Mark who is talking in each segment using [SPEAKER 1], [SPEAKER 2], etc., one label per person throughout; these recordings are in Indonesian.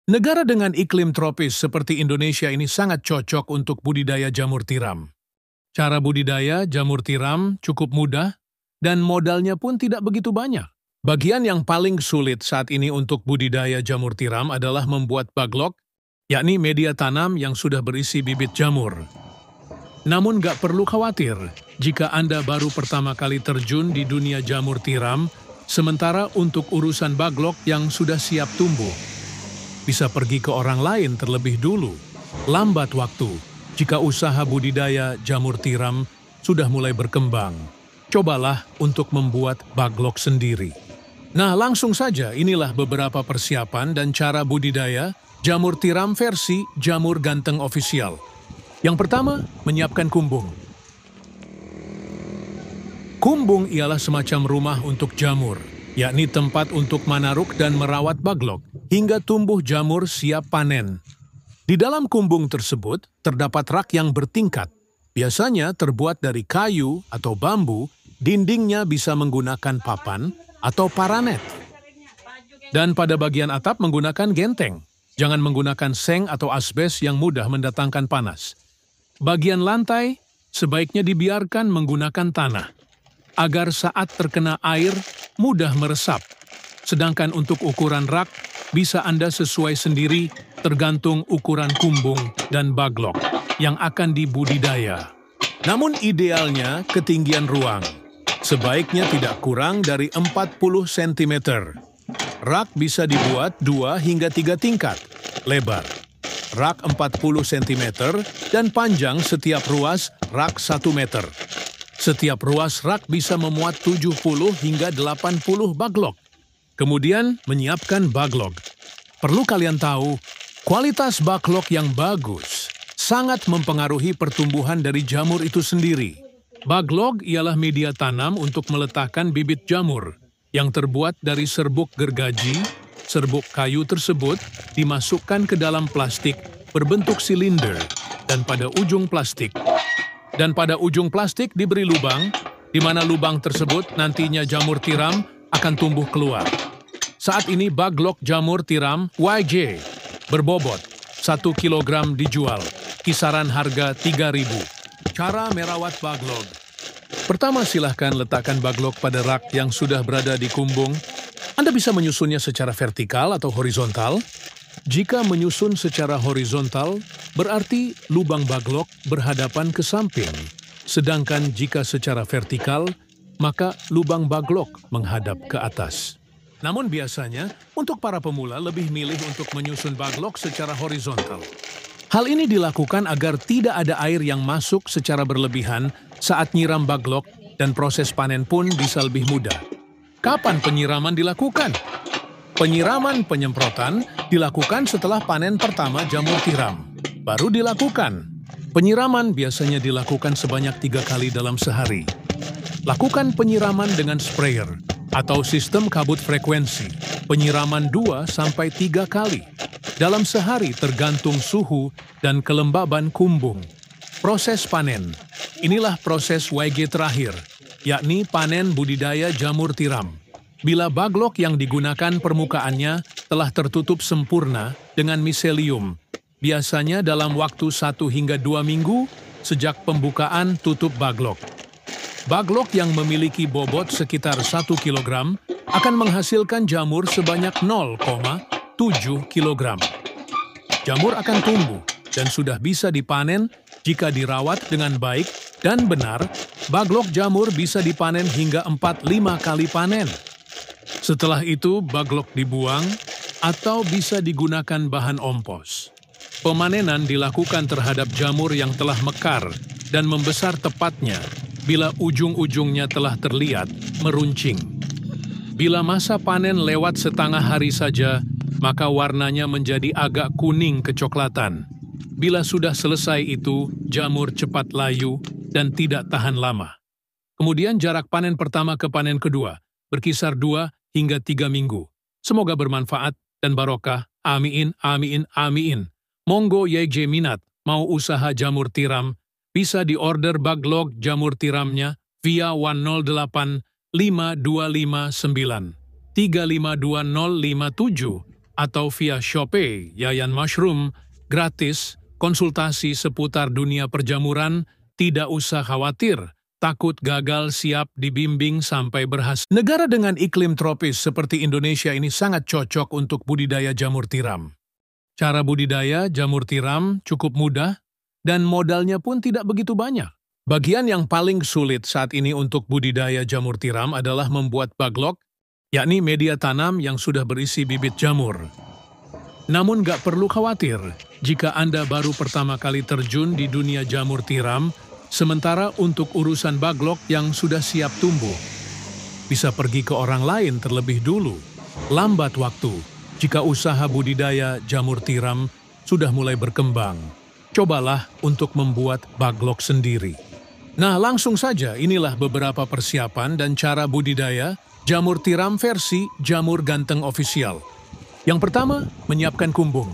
[SPEAKER 1] Negara dengan iklim tropis seperti Indonesia ini sangat cocok untuk budidaya jamur tiram. Cara budidaya jamur tiram cukup mudah dan modalnya pun tidak begitu banyak. Bagian yang paling sulit saat ini untuk budidaya jamur tiram adalah membuat baglok, yakni media tanam yang sudah berisi bibit jamur. Namun nggak perlu khawatir jika Anda baru pertama kali terjun di dunia jamur tiram, sementara untuk urusan baglok yang sudah siap tumbuh, bisa pergi ke orang lain terlebih dulu. Lambat waktu jika usaha budidaya jamur tiram sudah mulai berkembang. Cobalah untuk membuat baglok sendiri. Nah, langsung saja inilah beberapa persiapan dan cara budidaya jamur tiram versi Jamur Ganteng Official. Yang pertama, menyiapkan kumbung. Kumbung ialah semacam rumah untuk jamur, yakni tempat untuk manaruk dan merawat baglok hingga tumbuh jamur siap panen. Di dalam kumbung tersebut terdapat rak yang bertingkat, biasanya terbuat dari kayu atau bambu, dindingnya bisa menggunakan papan atau paranet. Dan pada bagian atap menggunakan genteng, jangan menggunakan seng atau asbes yang mudah mendatangkan panas. Bagian lantai sebaiknya dibiarkan menggunakan tanah, agar saat terkena air mudah meresap. Sedangkan untuk ukuran rak, bisa Anda sesuai sendiri tergantung ukuran kumbung dan baglok yang akan dibudidaya. Namun idealnya ketinggian ruang sebaiknya tidak kurang dari 40 cm. Rak bisa dibuat 2 hingga 3 tingkat lebar. Rak 40 cm dan panjang setiap ruas rak 1 meter. Setiap ruas rak bisa memuat 70 hingga 80 baglok. Kemudian menyiapkan baglok. Perlu kalian tahu, kualitas baglok yang bagus sangat mempengaruhi pertumbuhan dari jamur itu sendiri. Baglok ialah media tanam untuk meletakkan bibit jamur yang terbuat dari serbuk gergaji. Serbuk kayu tersebut dimasukkan ke dalam plastik berbentuk silinder dan pada ujung plastik diberi lubang, di mana lubang tersebut nantinya jamur tiram akan tumbuh keluar. Saat ini baglok jamur tiram YJ berbobot 1 kg dijual, kisaran harga 3.000. Cara merawat baglok. Pertama, silahkan letakkan baglok pada rak yang sudah berada di kumbung. Anda bisa menyusunnya secara vertikal atau horizontal. Jika menyusun secara horizontal, berarti lubang baglok berhadapan ke samping. Sedangkan jika secara vertikal, maka lubang baglok menghadap ke atas. Namun biasanya, untuk para pemula lebih milih untuk menyusun baglok secara horizontal. Hal ini dilakukan agar tidak ada air yang masuk secara berlebihan saat nyiram baglok dan proses panen pun bisa lebih mudah. Kapan penyiraman dilakukan? Penyiraman penyemprotan dilakukan setelah panen pertama jamur tiram. Baru dilakukan. Penyiraman biasanya dilakukan sebanyak 3 kali dalam sehari. Lakukan penyiraman dengan sprayer atau sistem kabut frekuensi. Penyiraman 2-3 kali dalam sehari tergantung suhu dan kelembaban kumbung. Proses panen. Inilah proses YG terakhir, yakni panen budidaya jamur tiram. Bila baglok yang digunakan permukaannya telah tertutup sempurna dengan miselium, biasanya dalam waktu 1 hingga 2 minggu sejak pembukaan tutup baglok. Baglok yang memiliki bobot sekitar 1 kg akan menghasilkan jamur sebanyak 0,7 kg. Jamur akan tumbuh dan sudah bisa dipanen jika dirawat dengan baik dan benar. Baglok jamur bisa dipanen hingga 4-5 kali panen. Setelah itu, baglok dibuang atau bisa digunakan bahan ompos. Pemanenan dilakukan terhadap jamur yang telah mekar dan membesar tepatnya bila ujung-ujungnya telah terlihat meruncing. Bila masa panen lewat setengah hari saja, maka warnanya menjadi agak kuning kecoklatan. Bila sudah selesai itu, jamur cepat layu dan tidak tahan lama. Kemudian jarak panen pertama ke panen kedua berkisar 2 hingga 3 minggu. Semoga bermanfaat dan barokah. Amin, amin, amin. Monggo YJ minat mau usaha jamur tiram, bisa diorder baglok jamur tiramnya via 108 5259 352057 atau via Shopee, Yayan Mushroom, gratis, konsultasi seputar dunia perjamuran, tidak usah khawatir, takut gagal siap dibimbing sampai berhasil. Negara dengan iklim tropis seperti Indonesia ini sangat cocok untuk budidaya jamur tiram. Cara budidaya jamur tiram cukup mudah dan modalnya pun tidak begitu banyak. Bagian yang paling sulit saat ini untuk budidaya jamur tiram adalah membuat baglok, yakni media tanam yang sudah berisi bibit jamur. Namun gak perlu khawatir jika Anda baru pertama kali terjun di dunia jamur tiram, sementara untuk urusan baglok yang sudah siap tumbuh, bisa pergi ke orang lain terlebih dulu. Lambat waktu jika usaha budidaya jamur tiram sudah mulai berkembang. Cobalah untuk membuat baglok sendiri. Nah, langsung saja inilah beberapa persiapan dan cara budidaya jamur tiram versi Jamur Ganteng Official. Yang pertama, menyiapkan kumbung.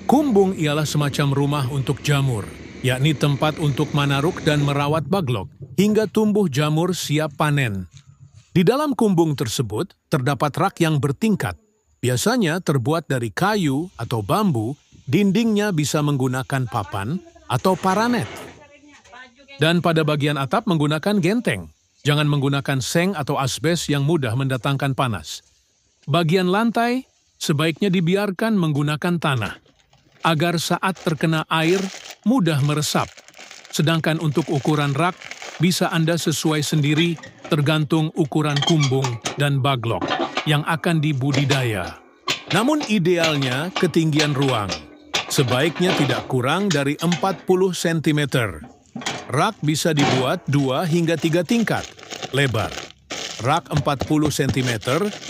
[SPEAKER 1] Kumbung ialah semacam rumah untuk jamur, yakni tempat untuk manaruk dan merawat baglok, hingga tumbuh jamur siap panen. Di dalam kumbung tersebut, terdapat rak yang bertingkat. Biasanya terbuat dari kayu atau bambu, dindingnya bisa menggunakan papan atau paranet. Dan pada bagian atap menggunakan genteng. Jangan menggunakan seng atau asbes yang mudah mendatangkan panas. Bagian lantai sebaiknya dibiarkan menggunakan tanah, agar saat terkena air mudah meresap. Sedangkan untuk ukuran rak, bisa Anda sesuai sendiri tergantung ukuran kumbung dan baglok yang akan dibudidaya. Namun idealnya ketinggian ruang sebaiknya tidak kurang dari 40 cm. Rak bisa dibuat 2 hingga 3 tingkat, lebar. Rak 40 cm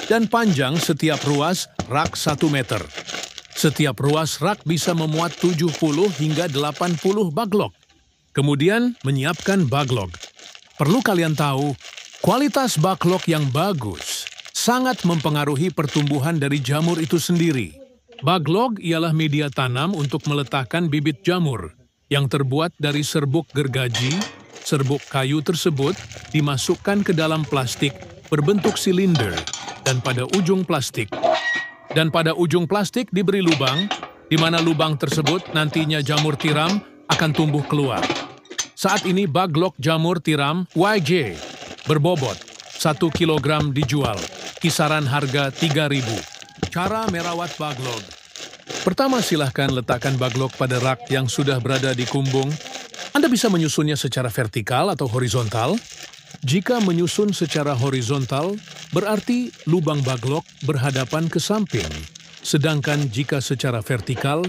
[SPEAKER 1] dan panjang setiap ruas rak 1 meter. Setiap ruas rak bisa memuat 70 hingga 80 baglok. Kemudian menyiapkan baglok. Perlu kalian tahu, kualitas baglok yang bagus sangat mempengaruhi pertumbuhan dari jamur itu sendiri. Baglok ialah media tanam untuk meletakkan bibit jamur yang terbuat dari serbuk gergaji. Serbuk kayu tersebut dimasukkan ke dalam plastik berbentuk silinder dan pada ujung plastik diberi lubang, di mana lubang tersebut nantinya jamur tiram akan tumbuh keluar. Saat ini baglok jamur tiram YJ berbobot 1 kg dijual, kisaran harga 3.000. Cara merawat baglok. Pertama, silahkan letakkan baglok pada rak yang sudah berada di kumbung. Anda bisa menyusunnya secara vertikal atau horizontal. Jika menyusun secara horizontal, berarti lubang baglok berhadapan ke samping. Sedangkan jika secara vertikal,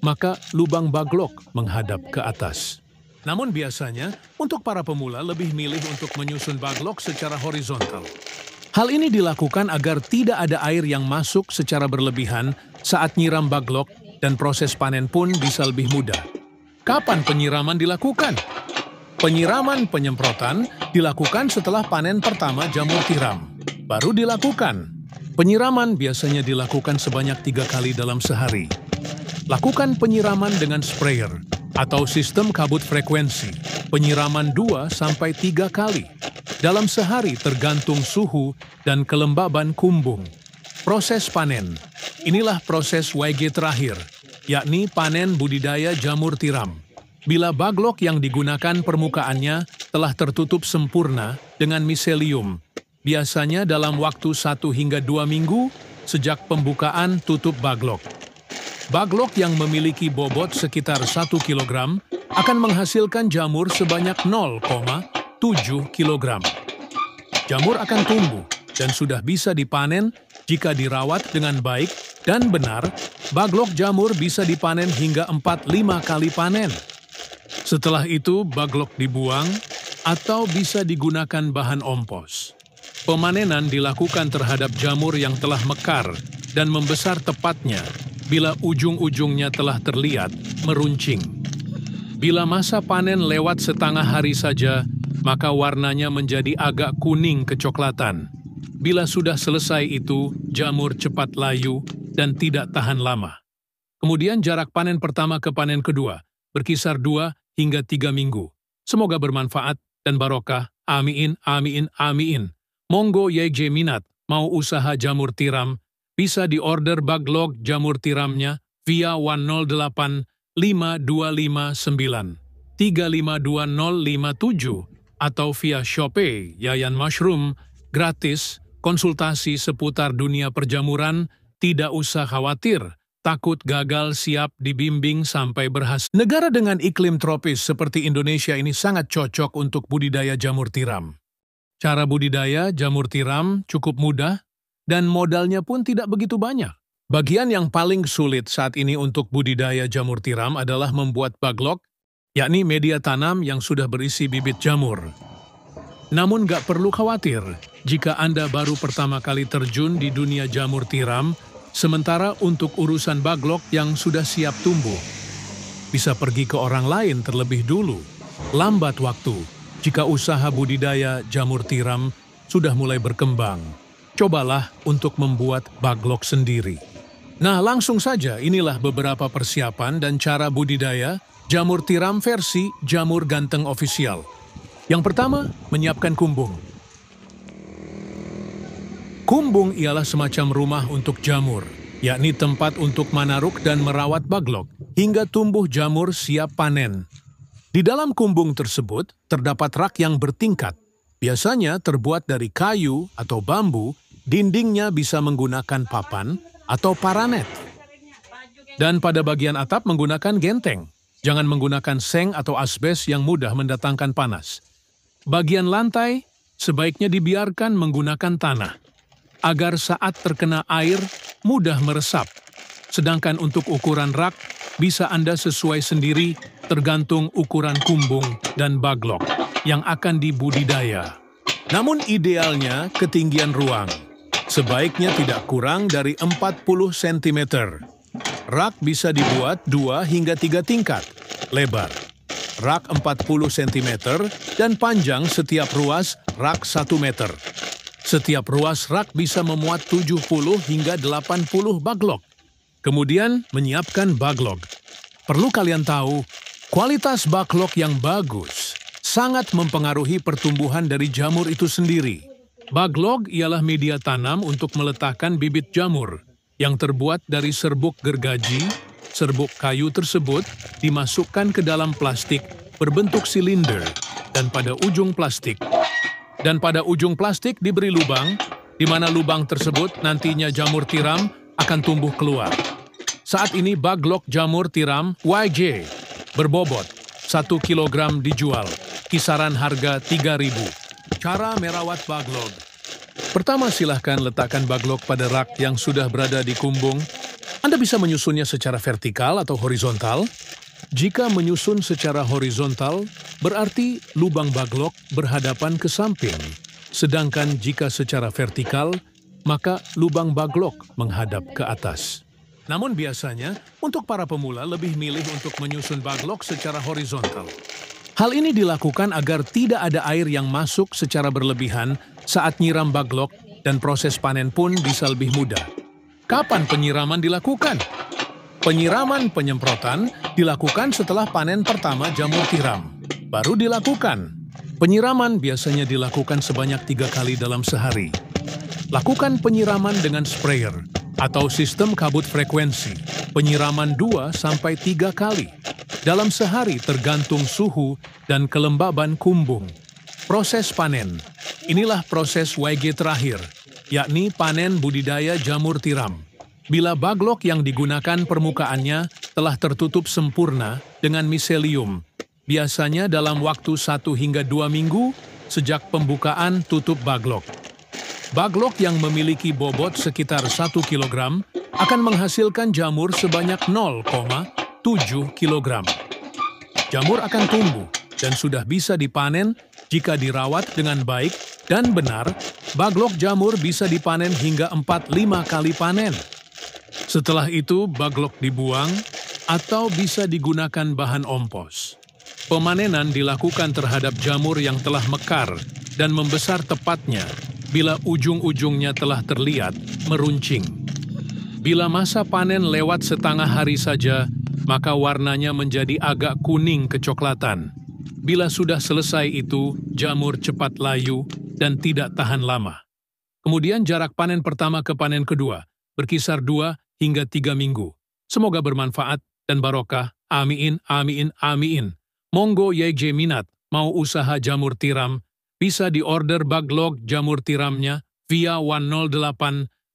[SPEAKER 1] maka lubang baglok menghadap ke atas. Namun biasanya, untuk para pemula lebih milih untuk menyusun baglok secara horizontal. Hal ini dilakukan agar tidak ada air yang masuk secara berlebihan saat nyiram baglok dan proses panen pun bisa lebih mudah. Kapan penyiraman dilakukan? Penyiraman penyemprotan dilakukan setelah panen pertama jamur tiram. Baru dilakukan. Penyiraman biasanya dilakukan sebanyak 3 kali dalam sehari. Lakukan penyiraman dengan sprayer atau sistem kabut frekuensi. Penyiraman 2-3 kali dalam sehari tergantung suhu dan kelembaban kumbung. Proses panen. Inilah proses YG terakhir, yakni panen budidaya jamur tiram. Bila baglok yang digunakan permukaannya telah tertutup sempurna dengan miselium, biasanya dalam waktu 1 hingga 2 minggu sejak pembukaan tutup baglok. Baglok yang memiliki bobot sekitar 1 kg akan menghasilkan jamur sebanyak 0,7 kg. Jamur akan tumbuh dan sudah bisa dipanen jika dirawat dengan baik dan benar. Baglok jamur bisa dipanen hingga 4-5 kali panen. Setelah itu baglok dibuang atau bisa digunakan bahan ompos. Pemanenan dilakukan terhadap jamur yang telah mekar dan membesar tepatnya bila ujung-ujungnya telah terlihat meruncing. Bila masa panen lewat setengah hari saja, maka warnanya menjadi agak kuning kecoklatan. Bila sudah selesai itu, jamur cepat layu dan tidak tahan lama. Kemudian jarak panen pertama ke panen kedua berkisar 2 hingga 3 minggu. Semoga bermanfaat dan barokah. Amin, amin, amin. Monggo YJ minat mau usaha jamur tiram, bisa diorder Baglok jamur tiramnya via 108 5259 352057 atau via Shopee Yayan Mushroom, gratis, konsultasi seputar dunia perjamuran, tidak usah khawatir, takut gagal siap dibimbing sampai berhasil. Negara dengan iklim tropis seperti Indonesia ini sangat cocok untuk budidaya jamur tiram. Cara budidaya jamur tiram cukup mudah dan modalnya pun tidak begitu banyak. Bagian yang paling sulit saat ini untuk budidaya jamur tiram adalah membuat baglok, yakni media tanam yang sudah berisi bibit jamur. Namun gak perlu khawatir jika Anda baru pertama kali terjun di dunia jamur tiram, sementara untuk urusan baglok yang sudah siap tumbuh, bisa pergi ke orang lain terlebih dulu. Lambat waktu jika usaha budidaya jamur tiram sudah mulai berkembang. Cobalah untuk membuat baglok sendiri. Nah, langsung saja inilah beberapa persiapan dan cara budidaya jamur tiram versi Jamur Ganteng Official. Yang pertama, menyiapkan kumbung. Kumbung ialah semacam rumah untuk jamur, yakni tempat untuk manaruk dan merawat baglok hingga tumbuh jamur siap panen. Di dalam kumbung tersebut terdapat rak yang bertingkat, biasanya terbuat dari kayu atau bambu, dindingnya bisa menggunakan papan atau paranet. Dan pada bagian atap menggunakan genteng, jangan menggunakan seng atau asbes yang mudah mendatangkan panas. Bagian lantai sebaiknya dibiarkan menggunakan tanah, agar saat terkena air mudah meresap. Sedangkan untuk ukuran rak, bisa Anda sesuai sendiri tergantung ukuran kumbung dan baglok yang akan dibudidaya. Namun idealnya ketinggian ruang sebaiknya tidak kurang dari 40 cm. Rak bisa dibuat 2 hingga 3 tingkat lebar. Rak 40 cm dan panjang setiap ruas rak 1 meter. Setiap ruas rak bisa memuat 70 hingga 80 baglok. Kemudian menyiapkan baglok. Perlu kalian tahu, kualitas baglok yang bagus sangat mempengaruhi pertumbuhan dari jamur itu sendiri. Baglok ialah media tanam untuk meletakkan bibit jamur yang terbuat dari serbuk gergaji. Serbuk kayu tersebut dimasukkan ke dalam plastik berbentuk silinder dan pada ujung plastik diberi lubang, di mana lubang tersebut nantinya jamur tiram akan tumbuh keluar. Saat ini baglok jamur tiram YJ berbobot 1 kg dijual, kisaran harga 3.000. Cara merawat baglok. Pertama, silahkan letakkan baglok pada rak yang sudah berada di kumbung. Anda bisa menyusunnya secara vertikal atau horizontal. Jika menyusun secara horizontal, berarti lubang baglok berhadapan ke samping. Sedangkan jika secara vertikal, maka lubang baglok menghadap ke atas. Namun biasanya, untuk para pemula lebih milih untuk menyusun baglok secara horizontal. Hal ini dilakukan agar tidak ada air yang masuk secara berlebihan saat nyiram baglok dan proses panen pun bisa lebih mudah. Kapan penyiraman dilakukan? Penyiraman penyemprotan dilakukan setelah panen pertama jamur tiram. Baru dilakukan. Penyiraman biasanya dilakukan sebanyak 3 kali dalam sehari. Lakukan penyiraman dengan sprayer atau sistem kabut frekuensi, penyiraman 2-3 kali dalam sehari tergantung suhu dan kelembaban kumbung. Proses panen. Inilah proses YG terakhir, yakni panen budidaya jamur tiram. Bila baglok yang digunakan permukaannya telah tertutup sempurna dengan miselium, biasanya dalam waktu 1 hingga 2 minggu sejak pembukaan tutup baglok. Baglok yang memiliki bobot sekitar 1 kg akan menghasilkan jamur sebanyak 0,7 kg. Jamur akan tumbuh dan sudah bisa dipanen jika dirawat dengan baik dan benar. Baglok jamur bisa dipanen hingga 4-5 kali panen. Setelah itu baglok dibuang atau bisa digunakan bahan ompos. Pemanenan dilakukan terhadap jamur yang telah mekar dan membesar tepatnya bila ujung-ujungnya telah terlihat meruncing. Bila masa panen lewat setengah hari saja, maka warnanya menjadi agak kuning kecoklatan. Bila sudah selesai itu, jamur cepat layu dan tidak tahan lama. Kemudian jarak panen pertama ke panen kedua berkisar 2 hingga 3 minggu. Semoga bermanfaat dan barokah. Amin, amin, amin. Monggo YJ minat mau usaha jamur tiram, bisa diorder Baglok jamur tiramnya via 108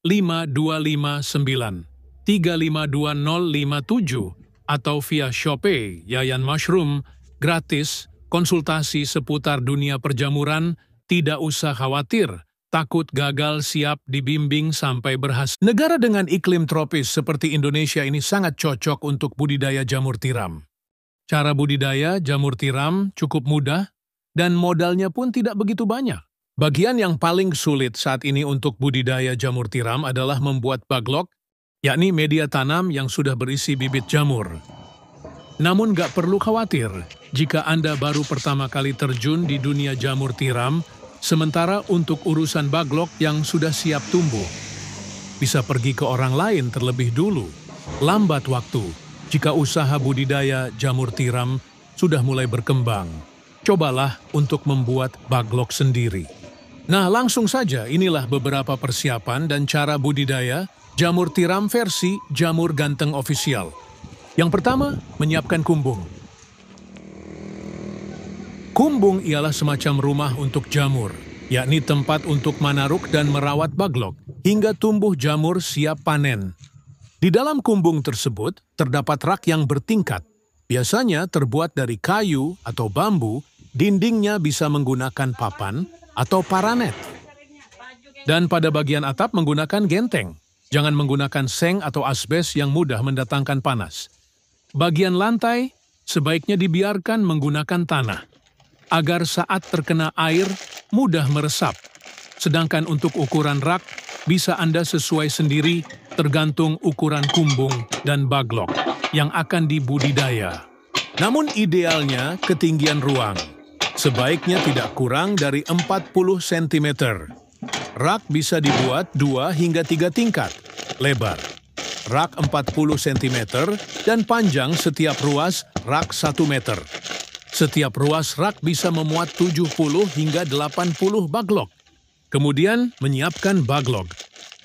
[SPEAKER 1] 5259 352057 atau via Shopee Yayan Mushroom, gratis, konsultasi seputar dunia perjamuran, tidak usah khawatir, takut gagal siap dibimbing sampai berhasil. Negara dengan iklim tropis seperti Indonesia ini sangat cocok untuk budidaya jamur tiram. Cara budidaya jamur tiram cukup mudah dan modalnya pun tidak begitu banyak. Bagian yang paling sulit saat ini untuk budidaya jamur tiram adalah membuat baglok, yakni media tanam yang sudah berisi bibit jamur. Namun gak perlu khawatir jika Anda baru pertama kali terjun di dunia jamur tiram, sementara untuk urusan baglok yang sudah siap tumbuh, bisa pergi ke orang lain terlebih dulu. Lambat waktu jika usaha budidaya jamur tiram sudah mulai berkembang. Cobalah untuk membuat baglok sendiri. Nah, langsung saja inilah beberapa persiapan dan cara budidaya jamur tiram versi Jamur Ganteng Official. Yang pertama, menyiapkan kumbung. Kumbung ialah semacam rumah untuk jamur, yakni tempat untuk manaruk dan merawat baglok hingga tumbuh jamur siap panen. Di dalam kumbung tersebut terdapat rak yang bertingkat, biasanya terbuat dari kayu atau bambu, dindingnya bisa menggunakan papan atau paranet. Dan pada bagian atap menggunakan genteng, jangan menggunakan seng atau asbes yang mudah mendatangkan panas. Bagian lantai sebaiknya dibiarkan menggunakan tanah, agar saat terkena air mudah meresap. Sedangkan untuk ukuran rak, bisa Anda sesuai sendiri tergantung ukuran kumbung dan baglok yang akan dibudidaya. Namun idealnya ketinggian ruang sebaiknya tidak kurang dari 40 cm. Rak bisa dibuat 2 hingga 3 tingkat, lebar rak 40 cm dan panjang setiap ruas rak 1 meter. Setiap ruas rak bisa memuat 70 hingga 80 baglok. Kemudian menyiapkan baglok.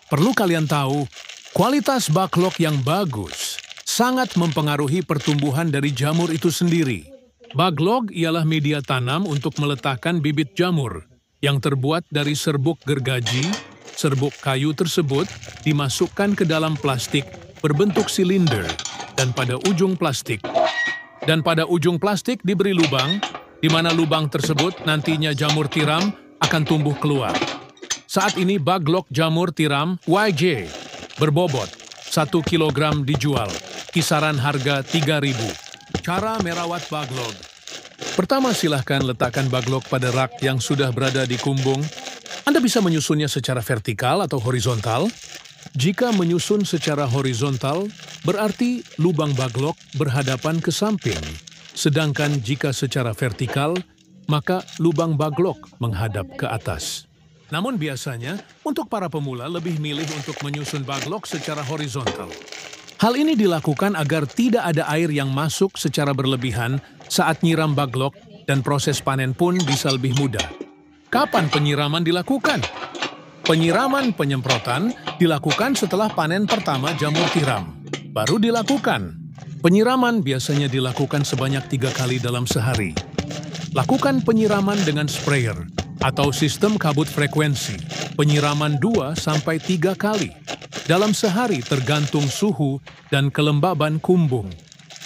[SPEAKER 1] Perlu kalian tahu, kualitas baglok yang bagus sangat mempengaruhi pertumbuhan dari jamur itu sendiri. Baglok ialah media tanam untuk meletakkan bibit jamur yang terbuat dari serbuk gergaji. Serbuk kayu tersebut dimasukkan ke dalam plastik berbentuk silinder dan pada ujung plastik diberi lubang, di mana lubang tersebut nantinya jamur tiram akan tumbuh keluar. Saat ini baglok jamur tiram YJ berbobot 1 kg dijual, kisaran harga 3.000. Cara merawat baglok. Pertama, silahkan letakkan baglok pada rak yang sudah berada di kumbung. Anda bisa menyusunnya secara vertikal atau horizontal. Jika menyusun secara horizontal, berarti lubang baglok berhadapan ke samping. Sedangkan jika secara vertikal, maka lubang baglok menghadap ke atas. Namun biasanya, untuk para pemula lebih milih untuk menyusun baglok secara horizontal. Hal ini dilakukan agar tidak ada air yang masuk secara berlebihan saat nyiram baglok dan proses panen pun bisa lebih mudah. Kapan penyiraman dilakukan? Penyiraman penyemprotan dilakukan setelah panen pertama jamur tiram. Baru dilakukan. Penyiraman biasanya dilakukan sebanyak 3 kali dalam sehari. Lakukan penyiraman dengan sprayer atau sistem kabut frekuensi. Penyiraman 2-3 kali dalam sehari tergantung suhu dan kelembaban kumbung.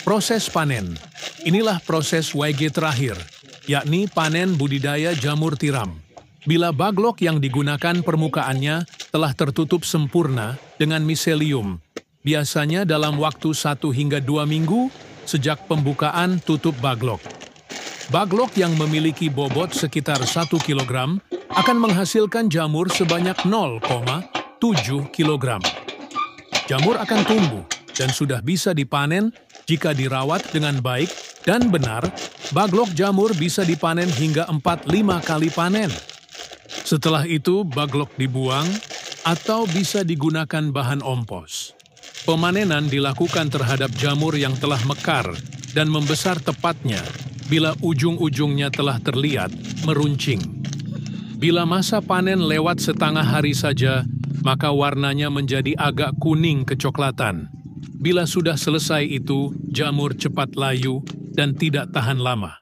[SPEAKER 1] Proses panen. Inilah proses YG terakhir, yakni panen budidaya jamur tiram. Bila baglok yang digunakan permukaannya telah tertutup sempurna dengan miselium, biasanya dalam waktu 1 hingga 2 minggu sejak pembukaan tutup baglok. Baglok yang memiliki bobot sekitar 1 kg akan menghasilkan jamur sebanyak 0,7 kg. Jamur akan tumbuh dan sudah bisa dipanen jika dirawat dengan baik dan benar. Baglok jamur bisa dipanen hingga 4-5 kali panen. Setelah itu, baglok dibuang atau bisa digunakan bahan ompos. Pemanenan dilakukan terhadap jamur yang telah mekar dan membesar tepatnya bila ujung-ujungnya telah terlihat meruncing. Bila masa panen lewat setengah hari saja, maka warnanya menjadi agak kuning kecoklatan. Bila sudah selesai itu, jamur cepat layu dan tidak tahan lama.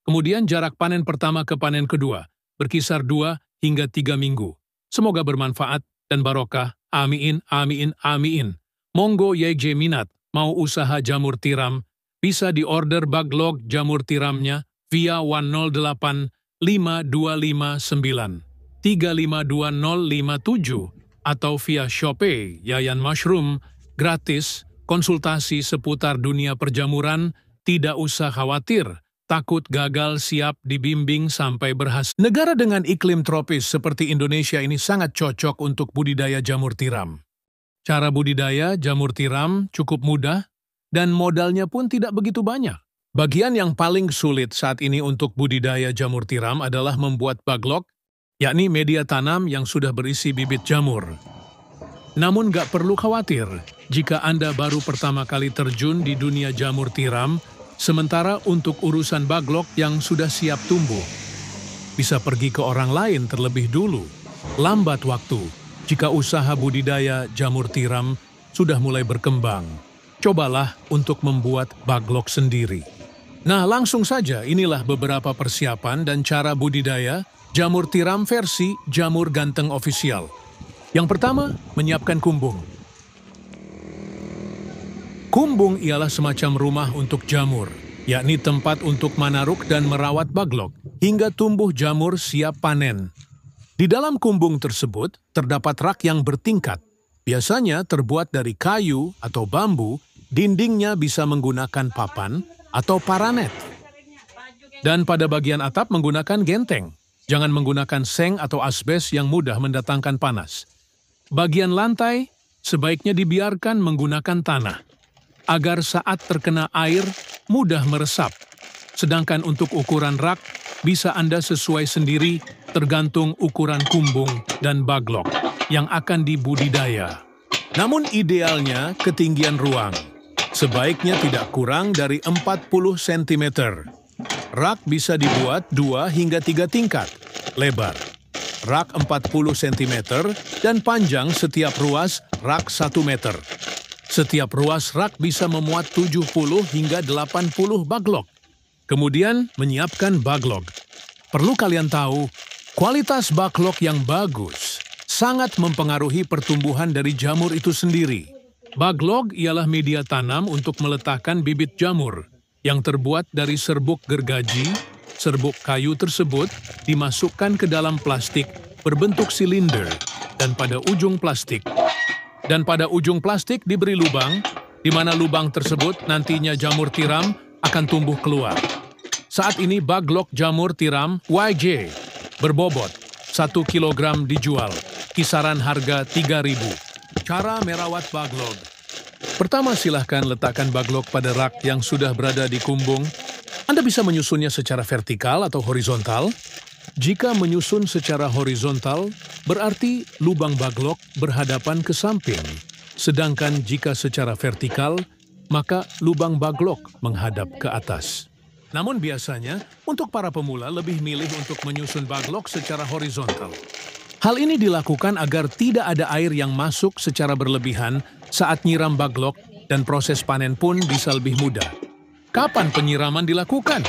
[SPEAKER 1] Kemudian jarak panen pertama ke panen kedua, berkisar 2 hingga 3 minggu. Semoga bermanfaat dan barokah. Amin, amin, amin. Monggo YJ minat, mau usaha jamur tiram, bisa diorder baglog jamur tiramnya via 108 5259 352057 atau via Shopee Yayan Mushroom, gratis, konsultasi seputar dunia perjamuran, tidak usah khawatir, takut gagal siap dibimbing sampai berhasil. Negara dengan iklim tropis seperti Indonesia ini sangat cocok untuk budidaya jamur tiram. Cara budidaya jamur tiram cukup mudah dan modalnya pun tidak begitu banyak. Bagian yang paling sulit saat ini untuk budidaya jamur tiram adalah membuat baglok, yakni media tanam yang sudah berisi bibit jamur. Namun gak perlu khawatir jika Anda baru pertama kali terjun di dunia jamur tiram, sementara untuk urusan baglok yang sudah siap tumbuh, bisa pergi ke orang lain terlebih dulu. Lambat waktu jika usaha budidaya jamur tiram sudah mulai berkembang. Cobalah untuk membuat baglok sendiri. Nah, langsung saja inilah beberapa persiapan dan cara budidaya jamur tiram versi Jamur Ganteng Official. Yang pertama, menyiapkan kumbung. Kumbung ialah semacam rumah untuk jamur, yakni tempat untuk manaruk dan merawat baglok, hingga tumbuh jamur siap panen. Di dalam kumbung tersebut, terdapat rak yang bertingkat. Biasanya terbuat dari kayu atau bambu, dindingnya bisa menggunakan papan atau paranet. Dan pada bagian atap menggunakan genteng. Jangan menggunakan seng atau asbes yang mudah mendatangkan panas. Bagian lantai sebaiknya dibiarkan menggunakan tanah, agar saat terkena air mudah meresap. Sedangkan untuk ukuran rak, bisa Anda sesuai sendiri tergantung ukuran kumbung dan baglok yang akan dibudidaya. Namun idealnya ketinggian ruang sebaiknya tidak kurang dari 40 cm. Rak bisa dibuat 2 hingga 3 tingkat, lebar. Rak 40 cm dan panjang setiap ruas rak 1 meter. Setiap ruas rak bisa memuat 70 hingga 80 baglok. Kemudian menyiapkan baglok. Perlu kalian tahu, kualitas baglok yang bagus sangat mempengaruhi pertumbuhan dari jamur itu sendiri. Baglok ialah media tanam untuk meletakkan bibit jamur yang terbuat dari serbuk gergaji. Serbuk kayu tersebut dimasukkan ke dalam plastik berbentuk silinder dan pada ujung plastik diberi lubang, di mana lubang tersebut nantinya jamur tiram akan tumbuh keluar. Saat ini baglok jamur tiram YJ berbobot 1 kg dijual, kisaran harga 3.000. Cara merawat baglok. Pertama, silahkan letakkan baglok pada rak yang sudah berada di kumbung. Anda bisa menyusunnya secara vertikal atau horizontal. Jika menyusun secara horizontal, berarti lubang baglok berhadapan ke samping. Sedangkan jika secara vertikal, maka lubang baglok menghadap ke atas. Namun biasanya, untuk para pemula lebih milih untuk menyusun baglok secara horizontal. Hal ini dilakukan agar tidak ada air yang masuk secara berlebihan saat nyiram baglok dan proses panen pun bisa lebih mudah. Kapan penyiraman dilakukan?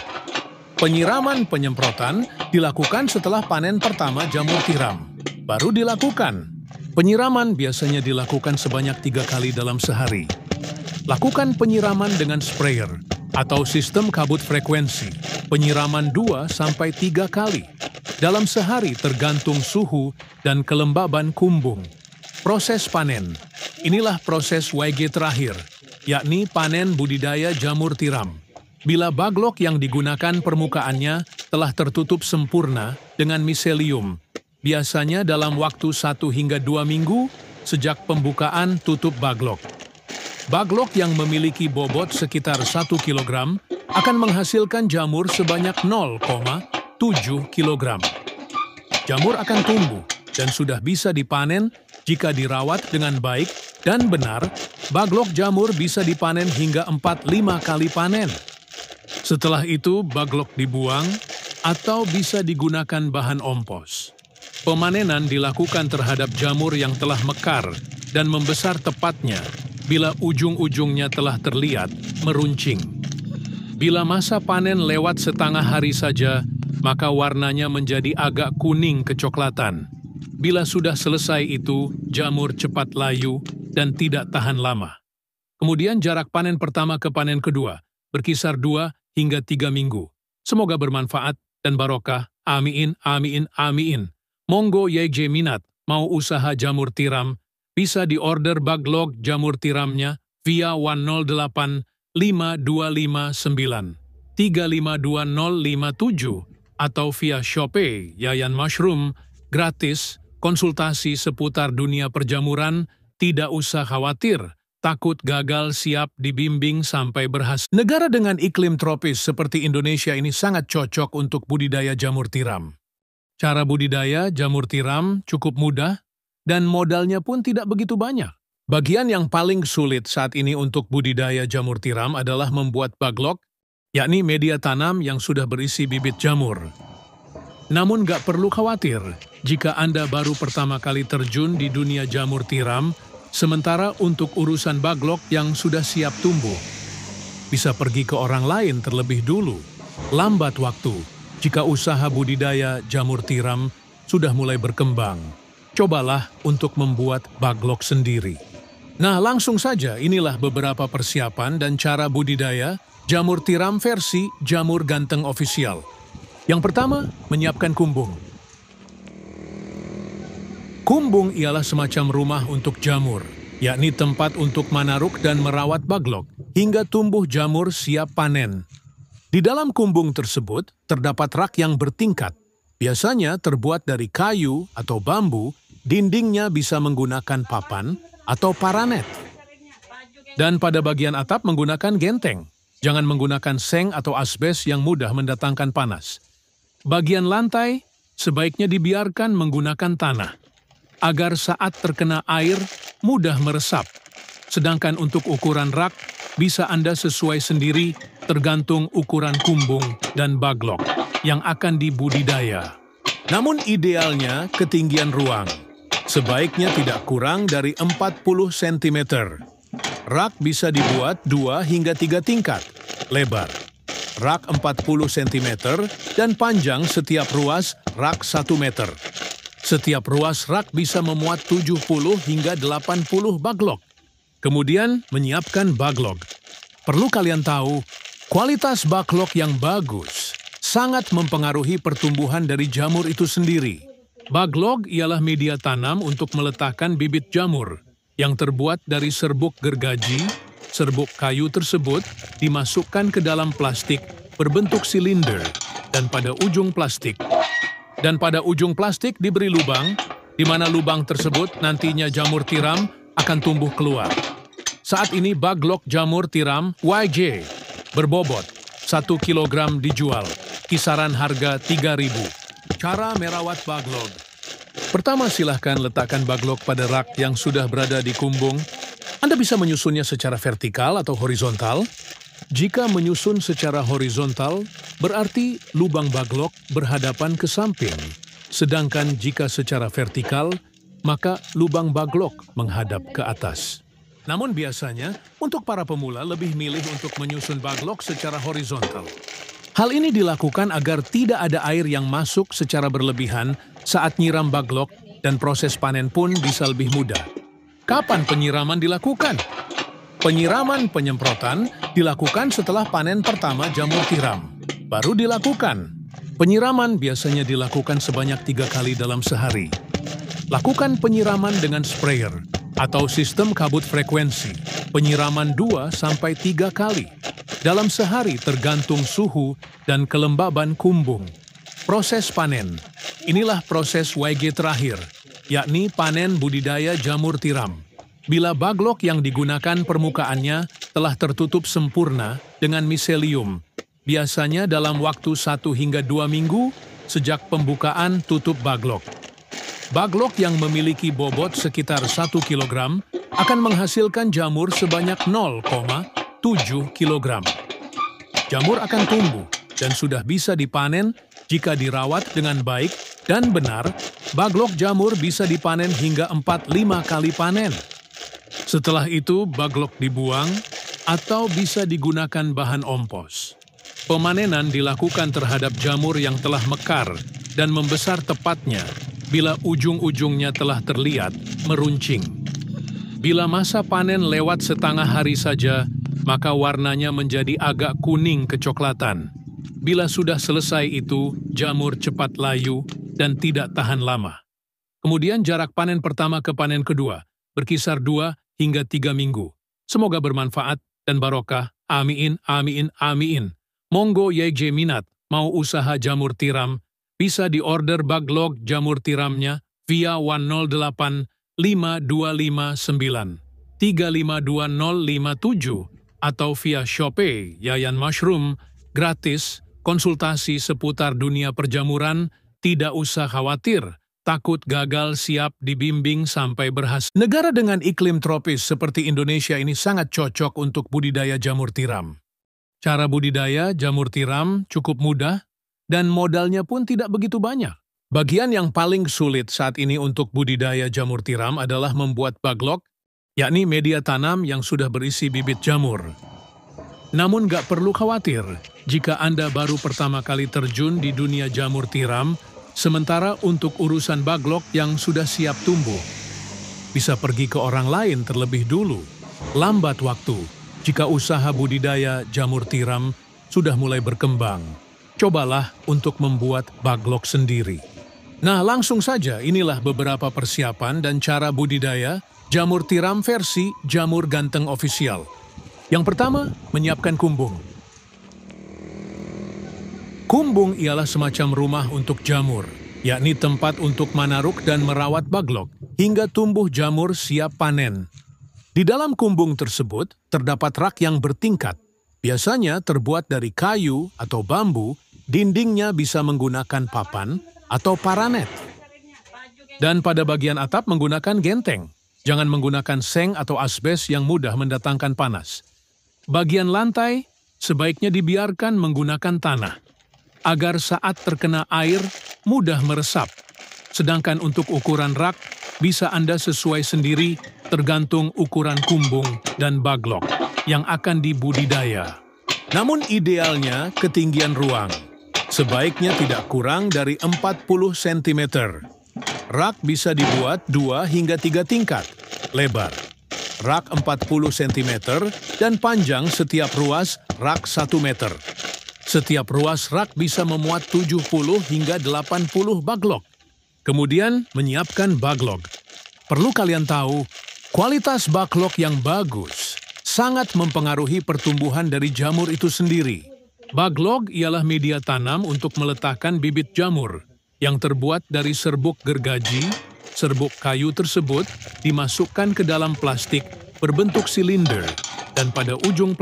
[SPEAKER 1] Penyiraman penyemprotan dilakukan setelah panen pertama jamur tiram. Baru dilakukan. Penyiraman biasanya dilakukan sebanyak 3 kali dalam sehari. Lakukan penyiraman dengan sprayer atau sistem kabut frekuensi. Penyiraman 2-3 kali dalam sehari tergantung suhu dan kelembaban kumbung. Proses panen. Inilah proses YG terakhir, yakni panen budidaya jamur tiram. Bila baglok yang digunakan permukaannya telah tertutup sempurna dengan miselium, biasanya dalam waktu 1 hingga 2 minggu sejak pembukaan tutup baglok. Baglok yang memiliki bobot sekitar 1 kg akan menghasilkan jamur sebanyak 0,7 kg. Jamur akan tumbuh dan sudah bisa dipanen jika dirawat dengan baik dan benar. Baglok jamur bisa dipanen hingga 4-5 kali panen. Setelah itu baglok dibuang atau bisa digunakan bahan ompos. Pemanenan dilakukan terhadap jamur yang telah mekar dan membesar tepatnya bila ujung-ujungnya telah terlihat meruncing. Bila masa panen lewat setengah hari saja, maka warnanya menjadi agak kuning kecoklatan. Bila sudah selesai itu, jamur cepat layu dan tidak tahan lama. Kemudian jarak panen pertama ke panen kedua berkisar 2 hingga 3 minggu. Semoga bermanfaat dan barokah. Amin, amin, amin. Monggo YJ minat mau usaha jamur tiram, bisa diorder baglog jamur tiramnya via 108 5259 352057 atau via Shopee Yayan Mushroom, gratis, konsultasi seputar dunia perjamuran, tidak usah khawatir, takut gagal siap dibimbing sampai berhasil. Negara dengan iklim tropis seperti Indonesia ini sangat cocok untuk budidaya jamur tiram. Cara budidaya jamur tiram cukup mudah dan modalnya pun tidak begitu banyak. Bagian yang paling sulit saat ini untuk budidaya jamur tiram adalah membuat baglok, yakni media tanam yang sudah berisi bibit jamur. Namun gak perlu khawatir jika Anda baru pertama kali terjun di dunia jamur tiram, sementara untuk urusan baglok yang sudah siap tumbuh, bisa pergi ke orang lain terlebih dulu. Lambat waktu jika usaha budidaya jamur tiram sudah mulai berkembang. Cobalah untuk membuat baglok sendiri. Nah, langsung saja inilah beberapa persiapan dan cara budidaya jamur tiram versi Jamur Ganteng Official. Yang pertama, menyiapkan kumbung. Kumbung ialah semacam rumah untuk jamur, yakni tempat untuk manaruk dan merawat baglok hingga tumbuh jamur siap panen. Di dalam kumbung tersebut terdapat rak yang bertingkat, biasanya terbuat dari kayu atau bambu, dindingnya bisa menggunakan papan atau paranet. Dan pada bagian atap menggunakan genteng, jangan menggunakan seng atau asbes yang mudah mendatangkan panas. Bagian lantai sebaiknya dibiarkan menggunakan tanah, agar saat terkena air mudah meresap. Sedangkan untuk ukuran rak, bisa Anda sesuai sendiri tergantung ukuran kumbung dan baglok yang akan dibudidaya. Namun idealnya ketinggian ruang sebaiknya tidak kurang dari 40 cm. Rak bisa dibuat 2 hingga 3 tingkat lebar. Rak 40 cm dan panjang setiap ruas rak 1 meter. Setiap ruas rak bisa memuat 70 hingga 80 baglok. Kemudian menyiapkan baglok. Perlu kalian tahu, kualitas baglok yang bagus sangat mempengaruhi pertumbuhan dari jamur itu sendiri. Baglok ialah media tanam untuk meletakkan bibit jamur yang terbuat dari serbuk gergaji. Serbuk kayu tersebut dimasukkan ke dalam plastik berbentuk silinder dan pada ujung plastik diberi lubang, di mana lubang tersebut nantinya jamur tiram akan tumbuh keluar. Saat ini baglok jamur tiram YJ berbobot 1 kg dijual, kisaran harga 3.000. Cara merawat baglok. Pertama, silahkan letakkan baglok pada rak yang sudah berada di kumbung. Anda bisa menyusunnya secara vertikal atau horizontal. Jika menyusun secara horizontal, berarti lubang baglok berhadapan ke samping. Sedangkan jika secara vertikal, maka lubang baglok menghadap ke atas. Namun biasanya, untuk para pemula lebih milih untuk menyusun baglok secara horizontal. Hal ini dilakukan agar tidak ada air yang masuk secara berlebihan saat nyiram baglok dan proses panen pun bisa lebih mudah. Kapan penyiraman dilakukan? Penyiraman penyemprotan dilakukan setelah panen pertama jamur tiram. Baru dilakukan. Penyiraman biasanya dilakukan sebanyak 3 kali dalam sehari. Lakukan penyiraman dengan sprayer atau sistem kabut frekuensi, penyiraman 2-3 kali dalam sehari tergantung suhu dan kelembaban kumbung. Proses panen. Inilah proses YG terakhir, yakni panen budidaya jamur tiram. Bila baglok yang digunakan permukaannya telah tertutup sempurna dengan miselium, biasanya dalam waktu 1 hingga 2 minggu sejak pembukaan tutup baglok. Baglok yang memiliki bobot sekitar 1 kg akan menghasilkan jamur sebanyak 0,7 kg. Jamur akan tumbuh dan sudah bisa dipanen jika dirawat dengan baik dan benar Baglok jamur bisa dipanen hingga 4-5 kali panen. Setelah itu, baglok dibuang atau bisa digunakan bahan ompos. Pemanenan dilakukan terhadap jamur yang telah mekar dan membesar tepatnya bila ujung-ujungnya telah terlihat meruncing. Bila masa panen lewat setengah hari saja, maka warnanya menjadi agak kuning kecoklatan. Bila sudah selesai itu, jamur cepat layu dan tidak tahan lama. Kemudian jarak panen pertama ke panen kedua berkisar 2 hingga 3 minggu. Semoga bermanfaat dan barokah. Amin, amin, amin. Monggo YJ minat mau usaha jamur tiram, bisa diorder baglok jamur tiramnya via 108 5259 352057 atau via Shopee Yayan Mushroom, gratis, konsultasi seputar dunia perjamuran, tidak usah khawatir, takut gagal siap dibimbing sampai berhasil. Negara dengan iklim tropis seperti Indonesia ini sangat cocok untuk budidaya jamur tiram. Cara budidaya jamur tiram cukup mudah dan modalnya pun tidak begitu banyak. Bagian yang paling sulit saat ini untuk budidaya jamur tiram adalah membuat baglok, yakni media tanam yang sudah berisi bibit jamur. Namun gak perlu khawatir jika Anda baru pertama kali terjun di dunia jamur tiram, sementara untuk urusan baglok yang sudah siap tumbuh, bisa pergi ke orang lain terlebih dulu. Lambat waktu jika usaha budidaya jamur tiram sudah mulai berkembang. Cobalah untuk membuat baglok sendiri. Nah, langsung saja inilah beberapa persiapan dan cara budidaya jamur tiram versi Jamur Ganteng Official. Yang pertama, menyiapkan kumbung. Kumbung ialah semacam rumah untuk jamur, yakni tempat untuk manaruk dan merawat baglok hingga tumbuh jamur siap panen. Di dalam kumbung tersebut terdapat rak yang bertingkat, biasanya terbuat dari kayu atau bambu, dindingnya bisa menggunakan papan atau paranet. Dan pada bagian atap menggunakan genteng, jangan menggunakan seng atau asbes yang mudah mendatangkan panas. Bagian lantai sebaiknya dibiarkan menggunakan tanah, agar saat terkena air mudah meresap. Sedangkan untuk ukuran rak, bisa Anda sesuai sendiri tergantung ukuran kumbung dan baglok yang akan dibudidaya. Namun idealnya ketinggian ruang, sebaiknya tidak kurang dari 40 cm. Rak bisa dibuat 2 hingga 3 tingkat, lebar. Rak 40 cm dan panjang setiap ruas rak 1 meter. Setiap ruas rak bisa memuat 70 hingga 80 baglok. Kemudian menyiapkan baglok. Perlu kalian tahu, kualitas baglok yang bagus sangat mempengaruhi pertumbuhan dari jamur itu sendiri. Baglok ialah media tanam untuk meletakkan bibit jamur yang terbuat dari serbuk gergaji. Serbuk kayu tersebut dimasukkan ke dalam plastik berbentuk silinder dan pada ujung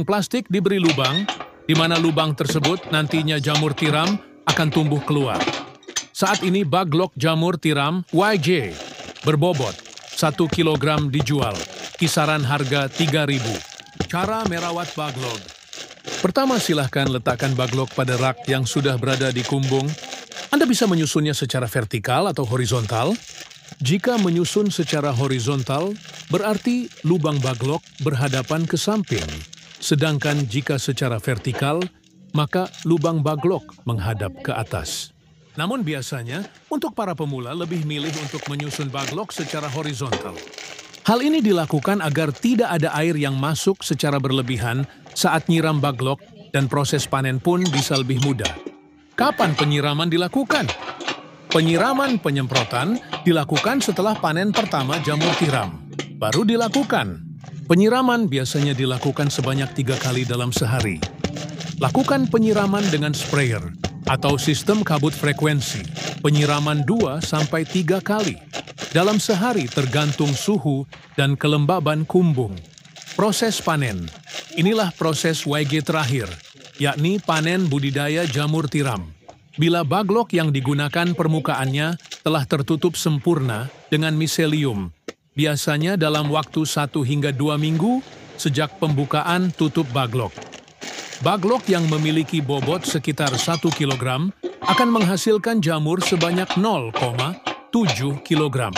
[SPEAKER 1] plastik diberi lubang, di mana lubang tersebut nantinya jamur tiram akan tumbuh keluar. Saat ini baglok jamur tiram YJ berbobot 1 kg dijual, kisaran harga 3.000. Cara merawat baglok. Pertama, silahkan letakkan baglok pada rak yang sudah berada di kumbung. Anda bisa menyusunnya secara vertikal atau horizontal. Jika menyusun secara horizontal, berarti lubang baglok berhadapan ke samping. Sedangkan jika secara vertikal, maka lubang baglok menghadap ke atas. Namun biasanya, untuk para pemula lebih milih untuk menyusun baglok secara horizontal. Hal ini dilakukan agar tidak ada air yang masuk secara berlebihan saat nyiram baglok dan proses panen pun bisa lebih mudah. Kapan penyiraman dilakukan? Penyiraman penyemprotan dilakukan setelah panen pertama jamur tiram. Baru dilakukan. Penyiraman biasanya dilakukan sebanyak 3 kali dalam sehari. Lakukan penyiraman dengan sprayer atau sistem kabut frekuensi. Penyiraman 2-3 kali dalam sehari tergantung suhu dan kelembaban kumbung. Proses panen. Inilah proses YG terakhir, yakni panen budidaya jamur tiram. Bila baglok yang digunakan permukaannya telah tertutup sempurna dengan miselium, biasanya dalam waktu 1 hingga 2 minggu sejak pembukaan tutup baglok. Baglok yang memiliki bobot sekitar 1 kg akan menghasilkan jamur sebanyak 0,7 kg.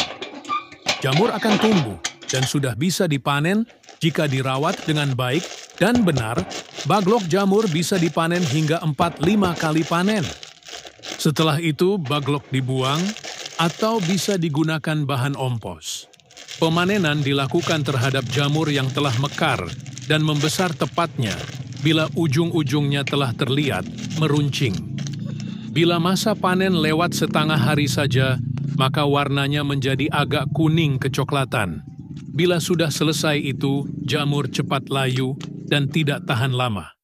[SPEAKER 1] Jamur akan tumbuh dan sudah bisa dipanen jika dirawat dengan baik dan benar. Baglok jamur bisa dipanen hingga 4-5 kali panen. Setelah itu, baglok dibuang atau bisa digunakan bahan ompos. Pemanenan dilakukan terhadap jamur yang telah mekar dan membesar tepatnya bila ujung-ujungnya telah terlihat meruncing. Bila masa panen lewat setengah hari saja, maka warnanya menjadi agak kuning kecoklatan. Bila sudah selesai itu, jamur cepat layu dan tidak tahan lama.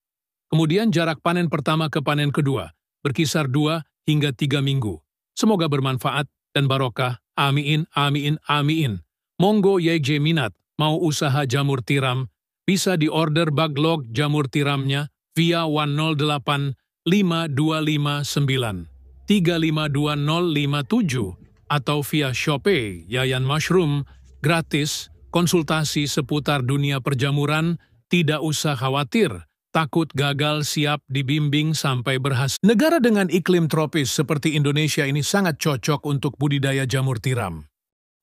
[SPEAKER 1] Kemudian jarak panen pertama ke panen kedua berkisar 2 hingga 3 minggu. Semoga bermanfaat dan barokah. Amin, amin, amin. Monggo YJ minat mau usaha jamur tiram, bisa diorder baglok jamur tiramnya via 108 5259 352057 atau via Shopee Yayan Mushroom, gratis, konsultasi seputar dunia perjamuran, tidak usah khawatir, takut gagal, siap dibimbing sampai berhasil. Negara dengan iklim tropis seperti Indonesia ini sangat cocok untuk budidaya jamur tiram.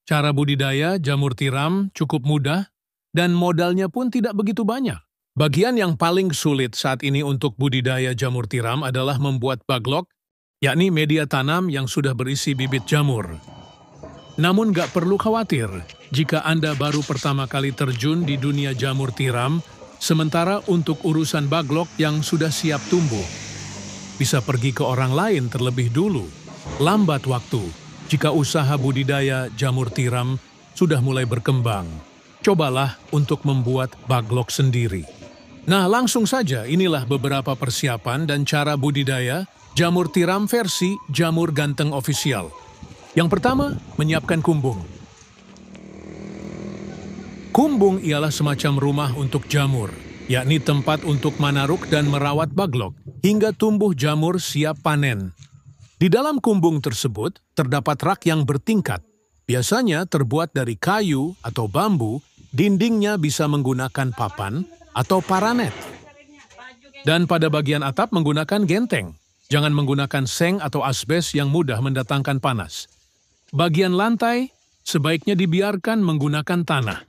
[SPEAKER 1] Cara budidaya jamur tiram cukup mudah dan modalnya pun tidak begitu banyak. Bagian yang paling sulit saat ini untuk budidaya jamur tiram adalah membuat baglok, yakni media tanam yang sudah berisi bibit jamur. Namun gak perlu khawatir jika Anda baru pertama kali terjun di dunia jamur tiram, sementara untuk urusan baglok yang sudah siap tumbuh, bisa pergi ke orang lain terlebih dulu. Lambat waktu jika usaha budidaya jamur tiram sudah mulai berkembang. Cobalah untuk membuat baglok sendiri. Nah, langsung saja inilah beberapa persiapan dan cara budidaya jamur tiram versi Jamur Ganteng Official. Yang pertama, menyiapkan kumbung. Kumbung ialah semacam rumah untuk jamur, yakni tempat untuk manaruk dan merawat baglok hingga tumbuh jamur siap panen. Di dalam kumbung tersebut terdapat rak yang bertingkat, biasanya terbuat dari kayu atau bambu. Dindingnya bisa menggunakan papan atau paranet. Dan pada bagian atap menggunakan genteng. Jangan menggunakan seng atau asbes yang mudah mendatangkan panas. Bagian lantai sebaiknya dibiarkan menggunakan tanah,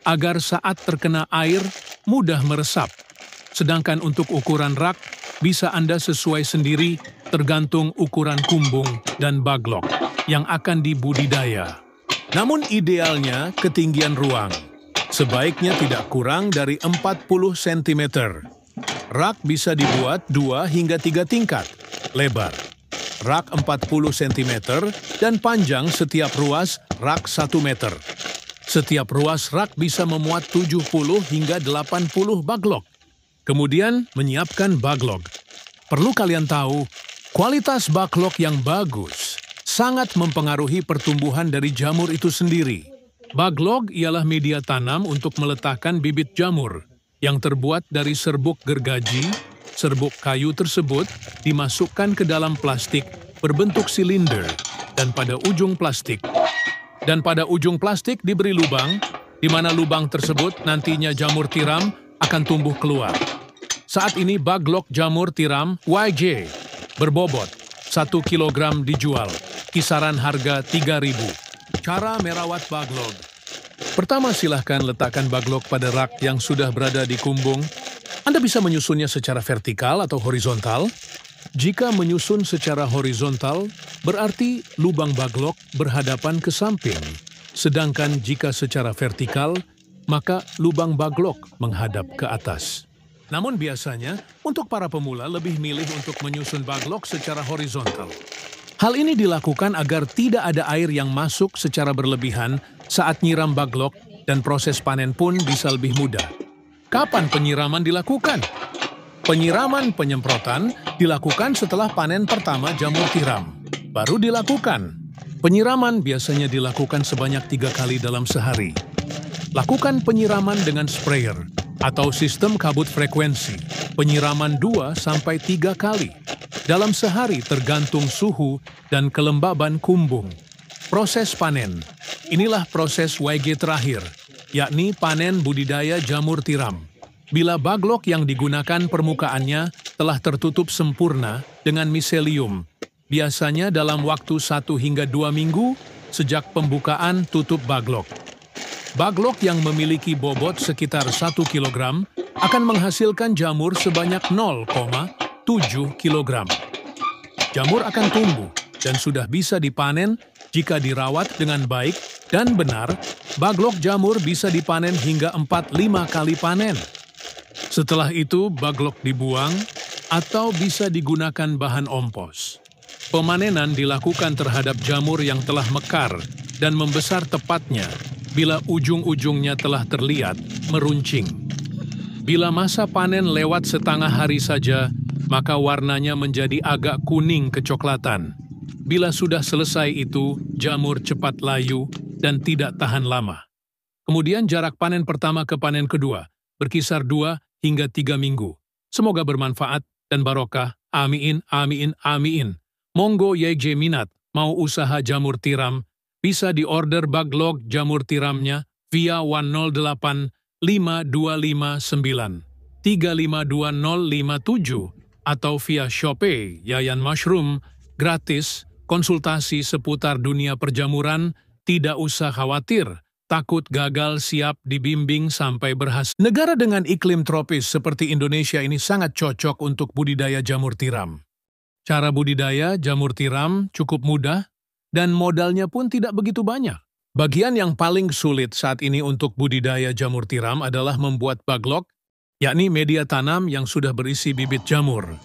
[SPEAKER 1] agar saat terkena air mudah meresap. Sedangkan untuk ukuran rak bisa Anda sesuai sendiri tergantung ukuran kumbung dan baglok yang akan dibudidaya. Namun idealnya ketinggian ruang sebaiknya tidak kurang dari 40 cm. Rak bisa dibuat 2 hingga 3 tingkat, lebar rak 40 cm dan panjang setiap ruas rak 1 meter. Setiap ruas rak bisa memuat 70 hingga 80 baglok. Kemudian menyiapkan baglok. Perlu kalian tahu, kualitas baglok yang bagus sangat mempengaruhi pertumbuhan dari jamur itu sendiri. Baglok ialah media tanam untuk meletakkan bibit jamur yang terbuat dari serbuk gergaji. Serbuk kayu tersebut dimasukkan ke dalam plastik berbentuk silinder dan pada ujung plastik diberi lubang, di mana lubang tersebut nantinya jamur tiram akan tumbuh keluar. Saat ini baglok jamur tiram YJ berbobot 1 kg dijual, kisaran harga 3.000. Cara merawat baglok. Pertama, silahkan letakkan baglok pada rak yang sudah berada di kumbung. Anda bisa menyusunnya secara vertikal atau horizontal. Jika menyusun secara horizontal, berarti lubang baglok berhadapan ke samping. Sedangkan jika secara vertikal, maka lubang baglok menghadap ke atas. Namun biasanya, untuk para pemula lebih milih untuk menyusun baglok secara horizontal. Hal ini dilakukan agar tidak ada air yang masuk secara berlebihan saat nyiram baglok dan proses panen pun bisa lebih mudah. Kapan penyiraman dilakukan? Penyiraman penyemprotan dilakukan setelah panen pertama jamur tiram. Baru dilakukan. Penyiraman biasanya dilakukan sebanyak 3 kali dalam sehari. Lakukan penyiraman dengan sprayer atau sistem kabut frekuensi. Penyiraman 2-3 kali. Dalam sehari tergantung suhu dan kelembaban kumbung. Proses panen. Inilah proses YG terakhir, yakni panen budidaya jamur tiram. Bila baglok yang digunakan permukaannya telah tertutup sempurna dengan miselium, biasanya dalam waktu 1 hingga 2 minggu sejak pembukaan tutup baglok. Baglok yang memiliki bobot sekitar 1 kg akan menghasilkan jamur sebanyak 0,7 kg. Jamur akan tumbuh dan sudah bisa dipanen jika dirawat dengan baik dan benar. Baglok jamur bisa dipanen hingga 4-5 kali panen. Setelah itu, baglok dibuang atau bisa digunakan bahan ompos. Pemanenan dilakukan terhadap jamur yang telah mekar dan membesar tepatnya bila ujung-ujungnya telah terlihat meruncing. Bila masa panen lewat setengah hari saja, maka warnanya menjadi agak kuning kecoklatan. Bila sudah selesai itu, jamur cepat layu dan tidak tahan lama. Kemudian jarak panen pertama ke panen kedua berkisar 2 hingga 3 minggu. Semoga bermanfaat dan barokah. Amin, amin, amin. Monggo YJ minat mau usaha jamur tiram, bisa diorder baglok jamur tiramnya via 108 5259 352057 atau via Shopee Yayan Mushroom, gratis, konsultasi seputar dunia perjamuran, tidak usah khawatir, takut gagal, siap dibimbing sampai berhasil. Negara dengan iklim tropis seperti Indonesia ini sangat cocok untuk budidaya jamur tiram. Cara budidaya jamur tiram cukup mudah dan modalnya pun tidak begitu banyak. Bagian yang paling sulit saat ini untuk budidaya jamur tiram adalah membuat baglok, yakni media tanam yang sudah berisi bibit jamur.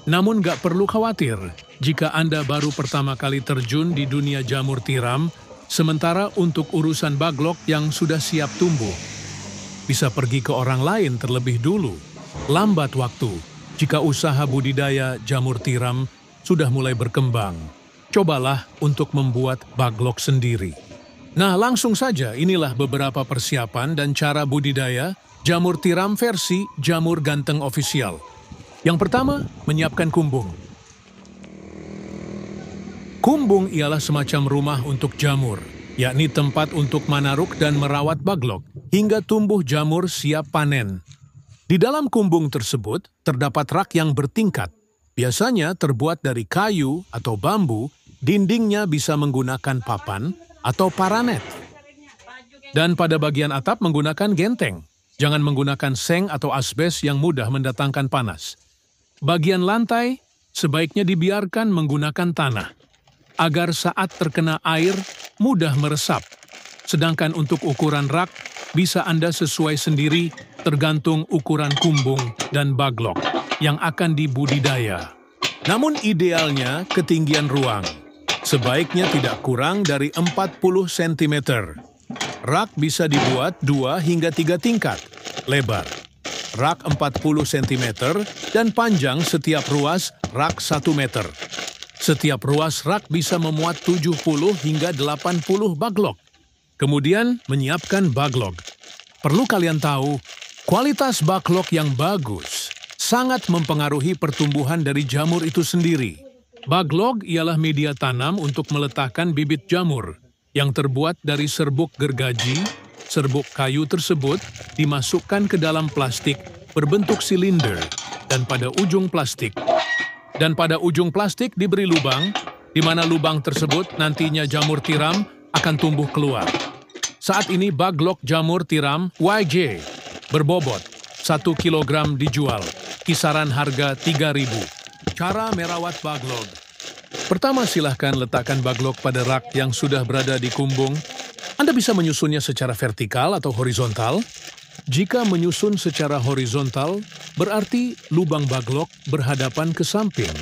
[SPEAKER 1] Namun gak perlu khawatir jika Anda baru pertama kali terjun di dunia jamur tiram, sementara untuk urusan baglok yang sudah siap tumbuh, bisa pergi ke orang lain terlebih dulu. Lambat waktu jika usaha budidaya jamur tiram sudah mulai berkembang. Cobalah untuk membuat baglok sendiri. Nah, langsung saja inilah beberapa persiapan dan cara budidaya jamur tiram versi Jamur Ganteng Official. Yang pertama, menyiapkan kumbung. Kumbung ialah semacam rumah untuk jamur, yakni tempat untuk manaruk dan merawat baglok hingga tumbuh jamur siap panen. Di dalam kumbung tersebut terdapat rak yang bertingkat, biasanya terbuat dari kayu atau bambu, dindingnya bisa menggunakan papan atau paranet. Dan pada bagian atap menggunakan genteng. Jangan menggunakan seng atau asbes yang mudah mendatangkan panas. Bagian lantai sebaiknya dibiarkan menggunakan tanah, agar saat terkena air mudah meresap. Sedangkan untuk ukuran rak, bisa Anda sesuai sendiri tergantung ukuran kumbung dan baglok yang akan dibudidaya. Namun idealnya ketinggian ruang sebaiknya tidak kurang dari 40 cm. Rak bisa dibuat 2 hingga 3 tingkat, lebar. Rak 40 cm dan panjang setiap ruas rak 1 meter. Setiap ruas rak bisa memuat 70 hingga 80 baglok. Kemudian menyiapkan baglok. Perlu kalian tahu, kualitas baglok yang bagus sangat mempengaruhi pertumbuhan dari jamur itu sendiri. Baglok ialah media tanam untuk meletakkan bibit jamur yang terbuat dari serbuk gergaji. Serbuk kayu tersebut dimasukkan ke dalam plastik berbentuk silinder dan pada ujung plastik diberi lubang, di mana lubang tersebut nantinya jamur tiram akan tumbuh keluar. Saat ini baglok jamur tiram YJ berbobot 1 kg dijual, kisaran harga 3.000. Cara merawat baglok. Pertama, silahkan letakkan baglok pada rak yang sudah berada di kumbung. Anda bisa menyusunnya secara vertikal atau horizontal. Jika menyusun secara horizontal, berarti lubang baglok berhadapan ke samping.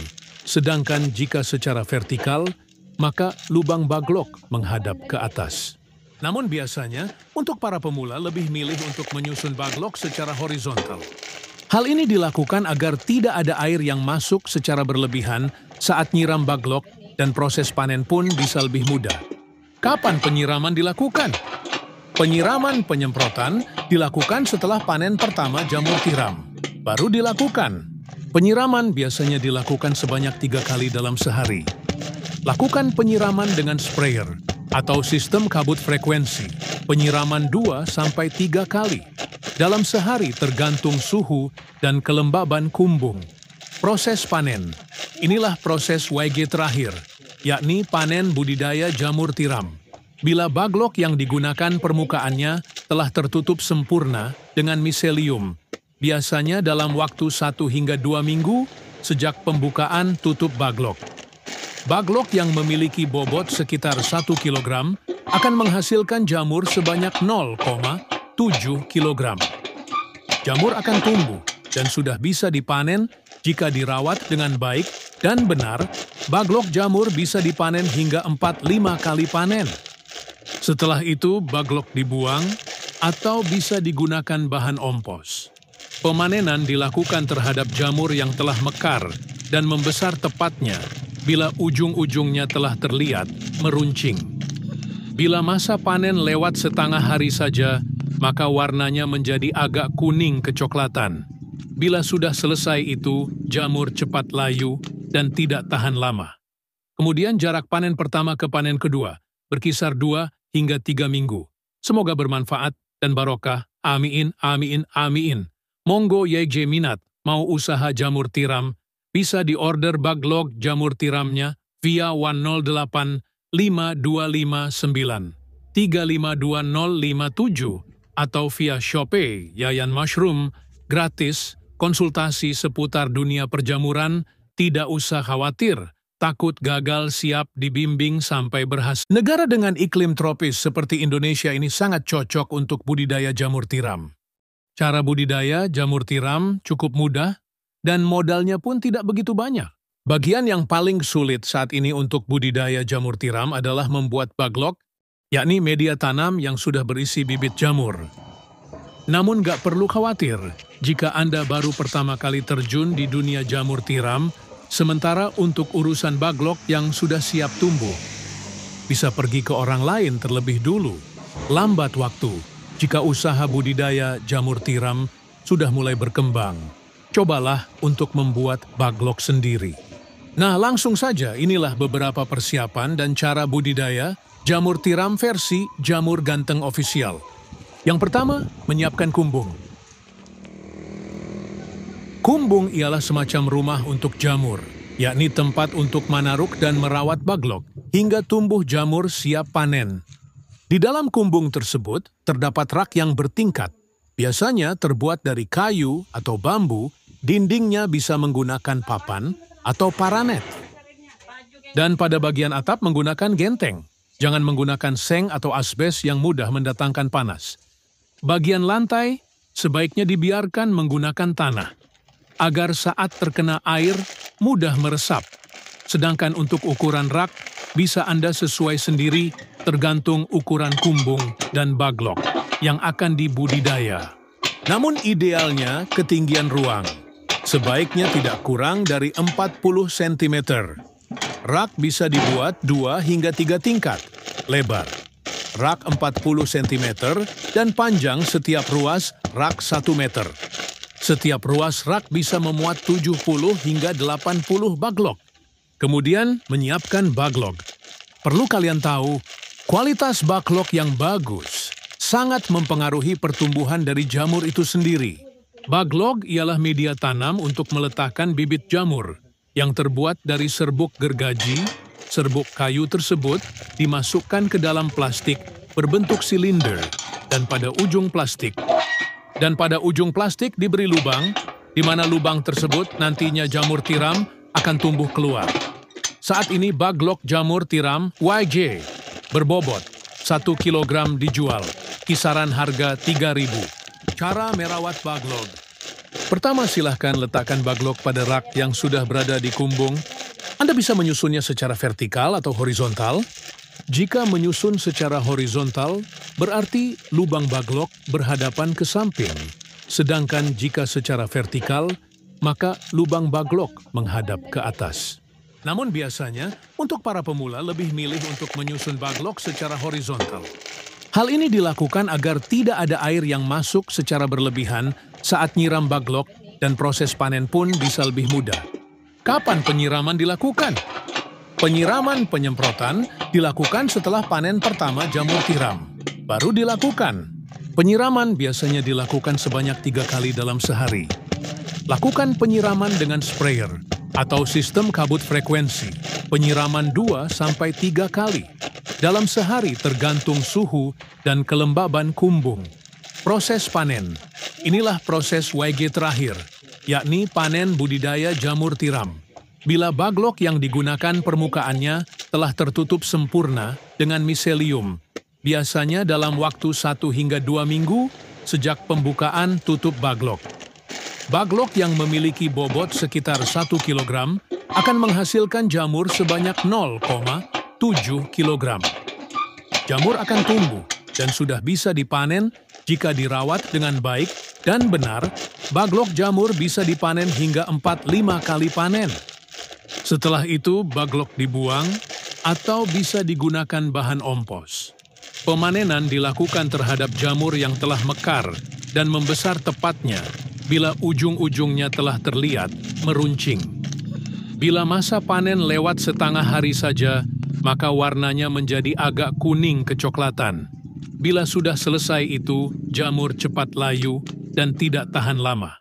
[SPEAKER 1] Sedangkan jika secara vertikal, maka lubang baglok menghadap ke atas. Namun biasanya, untuk para pemula lebih milih untuk menyusun baglok secara horizontal. Hal ini dilakukan agar tidak ada air yang masuk secara berlebihan saat nyiram baglok dan proses panen pun bisa lebih mudah. Kapan penyiraman dilakukan? Penyiraman penyemprotan dilakukan setelah panen pertama jamur tiram. Baru dilakukan. Penyiraman biasanya dilakukan sebanyak 3 kali dalam sehari. Lakukan penyiraman dengan sprayer atau sistem kabut frekuensi. Penyiraman 2-3 kali dalam sehari tergantung suhu dan kelembaban kumbung. Proses panen. Inilah proses YG terakhir, yakni panen budidaya jamur tiram. Bila baglok yang digunakan permukaannya telah tertutup sempurna dengan miselium, biasanya dalam waktu 1 hingga 2 minggu sejak pembukaan tutup baglok. Baglok yang memiliki bobot sekitar 1 kg akan menghasilkan jamur sebanyak 0,7 kg. Jamur akan tumbuh dan sudah bisa dipanen jika dirawat dengan baik dan benar. Baglok jamur bisa dipanen hingga 4-5 kali panen. Setelah itu, baglok dibuang atau bisa digunakan bahan ompos. Pemanenan dilakukan terhadap jamur yang telah mekar dan membesar tepatnya bila ujung-ujungnya telah terlihat meruncing. Bila masa panen lewat setengah hari saja, maka warnanya menjadi agak kuning kecoklatan. Bila sudah selesai itu, jamur cepat layu dan tidak tahan lama. Kemudian jarak panen pertama ke panen kedua berkisar 2 hingga 3 minggu. Semoga bermanfaat dan barokah. Amin, amin, amin. Monggo YG minat mau usaha jamur tiram, bisa diorder baglok jamur tiramnya via 108 5259 352057 atau via Shopee Yayan Mushroom, gratis, konsultasi seputar dunia perjamuran, tidak usah khawatir, takut gagal siap dibimbing sampai berhasil. Negara dengan iklim tropis seperti Indonesia ini sangat cocok untuk budidaya jamur tiram. Cara budidaya jamur tiram cukup mudah dan modalnya pun tidak begitu banyak. Bagian yang paling sulit saat ini untuk budidaya jamur tiram adalah membuat baglok, yakni media tanam yang sudah berisi bibit jamur. Namun gak perlu khawatir jika Anda baru pertama kali terjun di dunia jamur tiram, sementara untuk urusan baglok yang sudah siap tumbuh, bisa pergi ke orang lain terlebih dulu. Lambat waktu jika usaha budidaya jamur tiram sudah mulai berkembang. Cobalah untuk membuat baglok sendiri. Nah, langsung saja inilah beberapa persiapan dan cara budidaya jamur tiram versi Jamur Ganteng Official. Yang pertama, menyiapkan kumbung. Kumbung ialah semacam rumah untuk jamur, yakni tempat untuk manaruk dan merawat baglok hingga tumbuh jamur siap panen. Di dalam kumbung tersebut terdapat rak yang bertingkat, biasanya terbuat dari kayu atau bambu, dindingnya bisa menggunakan papan atau paranet. Dan pada bagian atap menggunakan genteng. Jangan menggunakan seng atau asbes yang mudah mendatangkan panas. Bagian lantai sebaiknya dibiarkan menggunakan tanah, agar saat terkena air mudah meresap. Sedangkan untuk ukuran rak, bisa Anda sesuai sendiri tergantung ukuran kumbung dan baglok yang akan dibudidaya. Namun idealnya ketinggian ruang sebaiknya tidak kurang dari 40 cm. Rak bisa dibuat 2 hingga 3 tingkat, lebar. Rak 40 cm dan panjang setiap ruas rak 1 meter. Setiap ruas rak bisa memuat 70 hingga 80 baglok. Kemudian menyiapkan baglok. Perlu kalian tahu, kualitas baglok yang bagus sangat mempengaruhi pertumbuhan dari jamur itu sendiri. Baglok ialah media tanam untuk meletakkan bibit jamur yang terbuat dari serbuk gergaji. Serbuk kayu tersebut dimasukkan ke dalam plastik berbentuk silinder dan pada ujung plastik diberi lubang, di mana lubang tersebut nantinya jamur tiram akan tumbuh keluar. Saat ini baglok jamur tiram YG berbobot 1 kg dijual, kisaran harga 3.000. Cara merawat baglok. Pertama, silahkan letakkan baglok pada rak yang sudah berada di kumbung. Anda bisa menyusunnya secara vertikal atau horizontal. Jika menyusun secara horizontal, berarti lubang baglok berhadapan ke samping. Sedangkan jika secara vertikal, maka lubang baglok menghadap ke atas. Namun biasanya, untuk para pemula lebih milih untuk menyusun baglok secara horizontal. Hal ini dilakukan agar tidak ada air yang masuk secara berlebihan saat nyiram baglok dan proses panen pun bisa lebih mudah. Kapan penyiraman dilakukan? Penyiraman penyemprotan dilakukan setelah panen pertama jamur tiram. Baru dilakukan. Penyiraman biasanya dilakukan sebanyak 3 kali dalam sehari. Lakukan penyiraman dengan sprayer. atau sistem kabut frekuensi, penyiraman 2-3 kali dalam sehari tergantung suhu dan kelembaban kumbung. Proses panen. Inilah proses YG terakhir, yakni panen budidaya jamur tiram. Bila baglok yang digunakan permukaannya telah tertutup sempurna dengan miselium, biasanya dalam waktu 1 hingga 2 minggu sejak pembukaan tutup baglok. Baglok yang memiliki bobot sekitar 1 kg akan menghasilkan jamur sebanyak 0,7 kg. Jamur akan tumbuh dan sudah bisa dipanen jika dirawat dengan baik dan benar. Baglok jamur bisa dipanen hingga 4-5 kali panen. Setelah itu baglok dibuang atau bisa digunakan bahan ompos. Pemanenan dilakukan terhadap jamur yang telah mekar dan membesar tepatnya bila ujung-ujungnya telah terlihat meruncing. Bila masa panen lewat setengah hari saja, maka warnanya menjadi agak kuning kecoklatan. Bila sudah selesai itu, jamur cepat layu dan tidak tahan lama.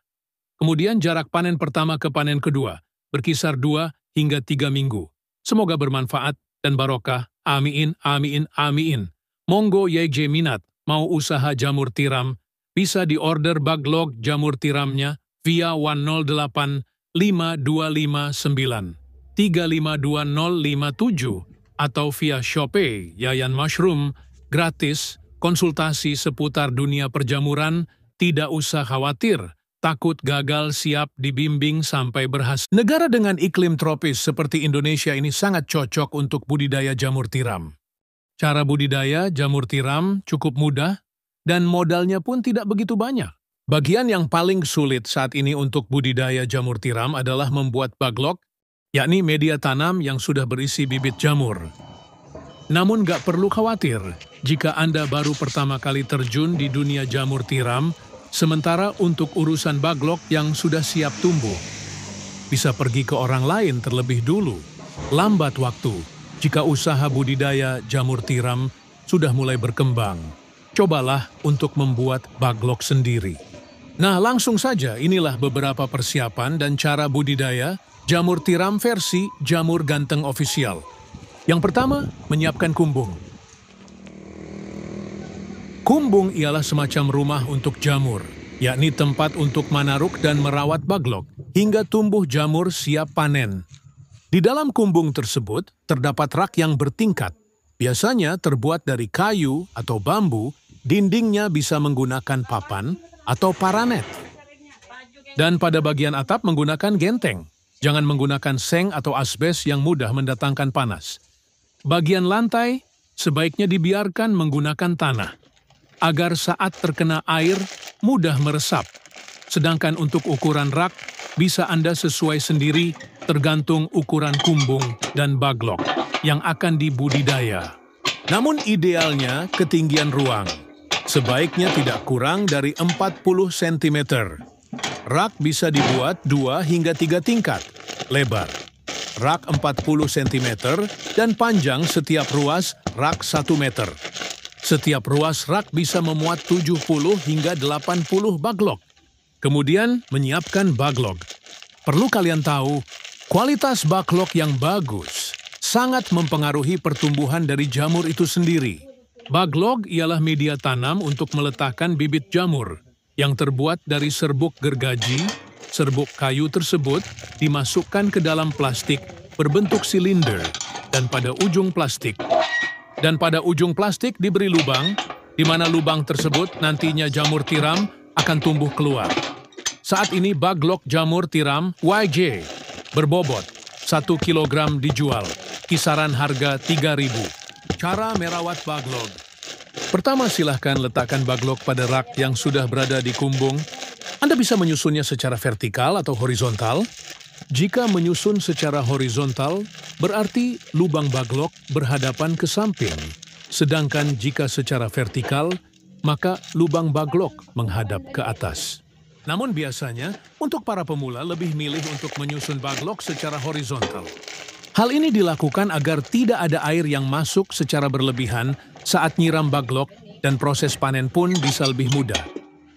[SPEAKER 1] Kemudian jarak panen pertama ke panen kedua berkisar 2 hingga 3 minggu. Semoga bermanfaat dan barokah. Amin, amin, amin. Monggo YG minat mau usaha jamur tiram, bisa diorder baglok jamur tiramnya via 108 5259 352057 atau via Shopee Yayan Mushroom, gratis, konsultasi seputar dunia perjamuran, tidak usah khawatir, takut gagal, siap dibimbing sampai berhasil. Negara dengan iklim tropis seperti Indonesia ini sangat cocok untuk budidaya jamur tiram. Cara budidaya jamur tiram cukup mudah dan modalnya pun tidak begitu banyak. Bagian yang paling sulit saat ini untuk budidaya jamur tiram adalah membuat baglok, yakni media tanam yang sudah berisi bibit jamur. Namun gak perlu khawatir jika Anda baru pertama kali terjun di dunia jamur tiram, sementara untuk urusan baglok yang sudah siap tumbuh, bisa pergi ke orang lain terlebih dulu. Lambat waktu jika usaha budidaya jamur tiram sudah mulai berkembang. Cobalah untuk membuat baglok sendiri. Nah, langsung saja inilah beberapa persiapan dan cara budidaya jamur tiram versi Jamur Ganteng Official. Yang pertama, menyiapkan kumbung. Kumbung ialah semacam rumah untuk jamur, yakni tempat untuk manaruk dan merawat baglok hingga tumbuh jamur siap panen. Di dalam kumbung tersebut terdapat rak yang bertingkat, biasanya terbuat dari kayu atau bambu, dindingnya bisa menggunakan papan atau paranet. Dan pada bagian atap menggunakan genteng, jangan menggunakan seng atau asbes yang mudah mendatangkan panas. Bagian lantai sebaiknya dibiarkan menggunakan tanah, agar saat terkena air mudah meresap. Sedangkan untuk ukuran rak, bisa Anda sesuai sendiri tergantung ukuran kumbung dan baglok yang akan dibudidaya. Namun idealnya ketinggian ruang sebaiknya tidak kurang dari 40 cm. Rak bisa dibuat 2 hingga 3 tingkat, lebar rak 40 cm dan panjang setiap ruas rak 1 meter. Setiap ruas rak bisa memuat 70 hingga 80 baglok. Kemudian menyiapkan baglok. Perlu kalian tahu, kualitas baglok yang bagus sangat mempengaruhi pertumbuhan dari jamur itu sendiri. Baglok ialah media tanam untuk meletakkan bibit jamur yang terbuat dari serbuk gergaji. Serbuk kayu tersebut dimasukkan ke dalam plastik berbentuk silinder dan pada ujung plastik diberi lubang, di mana lubang tersebut nantinya jamur tiram akan tumbuh keluar. Saat ini baglok jamur tiram YG berbobot 1 kg dijual, kisaran harga 3.000. Cara merawat baglok. Pertama, silahkan letakkan baglok pada rak yang sudah berada di kumbung. Anda bisa menyusunnya secara vertikal atau horizontal. Jika menyusun secara horizontal, berarti lubang baglok berhadapan ke samping. Sedangkan jika secara vertikal, maka lubang baglok menghadap ke atas. Namun biasanya, untuk para pemula lebih milih untuk menyusun baglok secara horizontal. Hal ini dilakukan agar tidak ada air yang masuk secara berlebihan saat nyiram baglok dan proses panen pun bisa lebih mudah.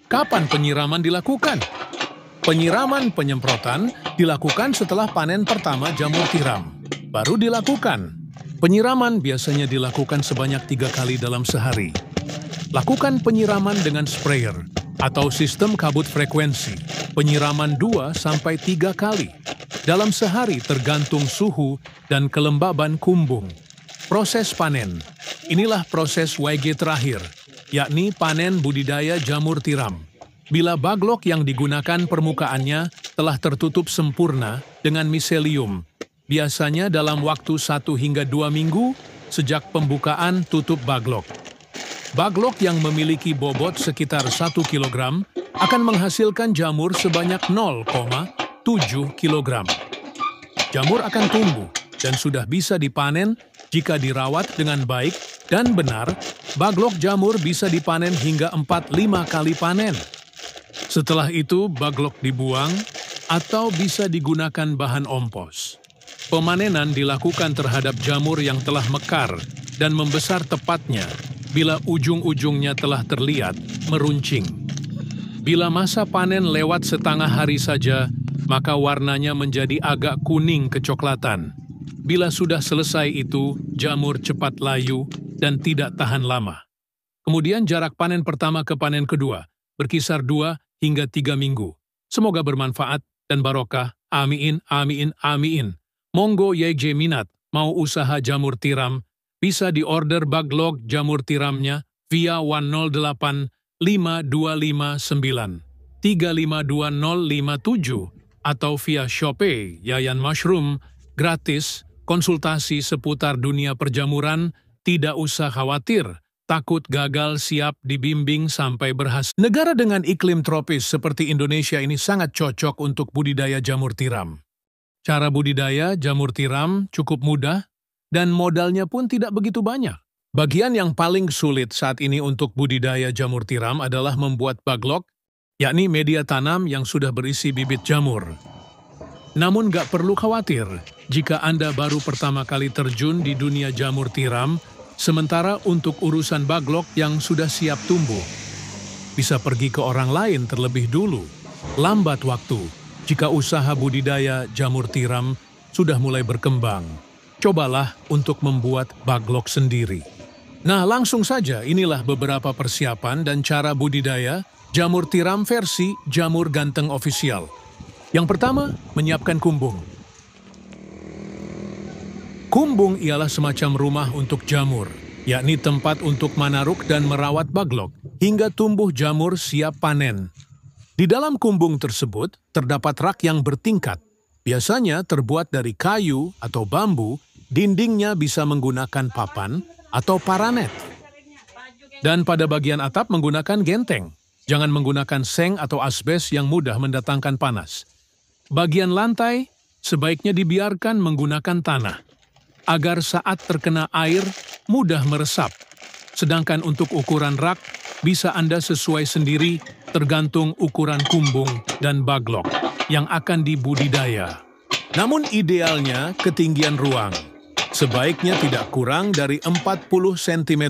[SPEAKER 1] Kapan penyiraman dilakukan? Penyiraman penyemprotan dilakukan setelah panen pertama jamur tiram. Baru dilakukan. Penyiraman biasanya dilakukan sebanyak 3 kali dalam sehari. Lakukan penyiraman dengan sprayer atau sistem kabut frekuensi. Penyiraman 2-3 kali dalam sehari tergantung suhu dan kelembaban kumbung. Proses panen. Inilah proses YG terakhir, yakni panen budidaya jamur tiram. Bila baglok yang digunakan permukaannya telah tertutup sempurna dengan miselium, biasanya dalam waktu 1 hingga 2 minggu sejak pembukaan tutup baglok. Baglok yang memiliki bobot sekitar 1 kg akan menghasilkan jamur sebanyak 0,7 kg. Jamur akan tumbuh dan sudah bisa dipanen jika dirawat dengan baik dan benar. Baglok jamur bisa dipanen hingga 4-5 kali panen. Setelah itu, baglok dibuang atau bisa digunakan bahan ompos. Pemanenan dilakukan terhadap jamur yang telah mekar dan membesar tepatnya bila ujung-ujungnya telah terlihat meruncing. Bila masa panen lewat setengah hari saja, maka warnanya menjadi agak kuning kecoklatan. Bila sudah selesai itu, jamur cepat layu dan tidak tahan lama. Kemudian jarak panen pertama ke panen kedua berkisar 2 hingga 3 minggu. Semoga bermanfaat dan barokah. Amin, amin, amin. Monggo YG minat mau usaha jamur tiram, bisa diorder baglok jamur tiramnya via 108 5259 352057 atau via Shopee Yayan Mushroom, gratis, konsultasi seputar dunia perjamuran, tidak usah khawatir, takut gagal, siap dibimbing sampai berhasil. Negara dengan iklim tropis seperti Indonesia ini sangat cocok untuk budidaya jamur tiram. Cara budidaya jamur tiram cukup mudah dan modalnya pun tidak begitu banyak. Bagian yang paling sulit saat ini untuk budidaya jamur tiram adalah membuat baglok, yakni media tanam yang sudah berisi bibit jamur. Namun gak perlu khawatir jika Anda baru pertama kali terjun di dunia jamur tiram, sementara untuk urusan baglok yang sudah siap tumbuh, bisa pergi ke orang lain terlebih dulu. Lambat waktu jika usaha budidaya jamur tiram sudah mulai berkembang. Cobalah untuk membuat baglok sendiri. Nah, langsung saja inilah beberapa persiapan dan cara budidaya jamur tiram versi Jamur Ganteng Official. Yang pertama, menyiapkan kumbung. Kumbung ialah semacam rumah untuk jamur, yakni tempat untuk manaruk dan merawat baglok hingga tumbuh jamur siap panen. Di dalam kumbung tersebut terdapat rak yang bertingkat, biasanya terbuat dari kayu atau bambu, dindingnya bisa menggunakan papan atau paranet. Dan pada bagian atap menggunakan genteng, jangan menggunakan seng atau asbes yang mudah mendatangkan panas. Bagian lantai sebaiknya dibiarkan menggunakan tanah, agar saat terkena air mudah meresap. Sedangkan untuk ukuran rak bisa Anda sesuai sendiri tergantung ukuran kumbung dan baglok yang akan dibudidaya. Namun idealnya ketinggian ruang sebaiknya tidak kurang dari 40 cm.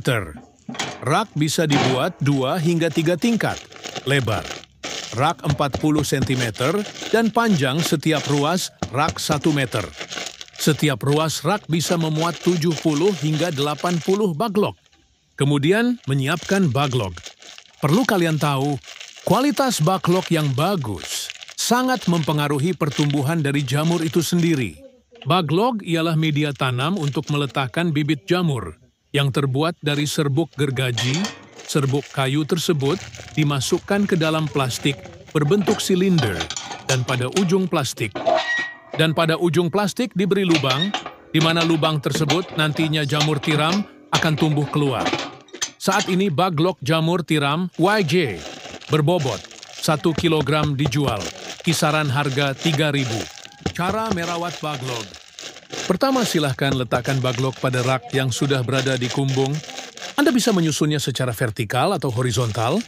[SPEAKER 1] Rak bisa dibuat 2 hingga 3 tingkat lebar. Rak 40 cm dan panjang setiap ruas rak 1 meter. Setiap ruas rak bisa memuat 70 hingga 80 baglok. Kemudian menyiapkan baglok. Perlu kalian tahu, kualitas baglok yang bagus sangat mempengaruhi pertumbuhan dari jamur itu sendiri. Baglok ialah media tanam untuk meletakkan bibit jamur yang terbuat dari serbuk gergaji. Serbuk kayu tersebut dimasukkan ke dalam plastik berbentuk silinder dan pada ujung plastik diberi lubang, di mana lubang tersebut nantinya jamur tiram akan tumbuh keluar. Saat ini baglok jamur tiram YG berbobot 1 kg dijual, kisaran harga 3.000. Cara merawat baglok. Pertama, silahkan letakkan baglok pada rak yang sudah berada di kumbung. Anda bisa menyusunnya secara vertikal atau horizontal.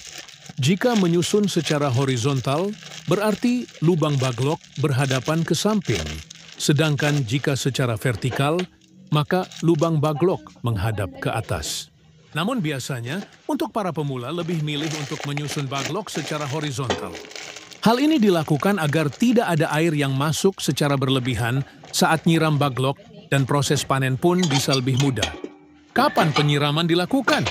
[SPEAKER 1] Jika menyusun secara horizontal, berarti lubang baglok berhadapan ke samping. Sedangkan jika secara vertikal, maka lubang baglok menghadap ke atas. Namun biasanya, untuk para pemula lebih milih untuk menyusun baglok secara horizontal. Hal ini dilakukan agar tidak ada air yang masuk secara berlebihan saat nyiram baglok dan proses panen pun bisa lebih mudah. Kapan penyiraman dilakukan?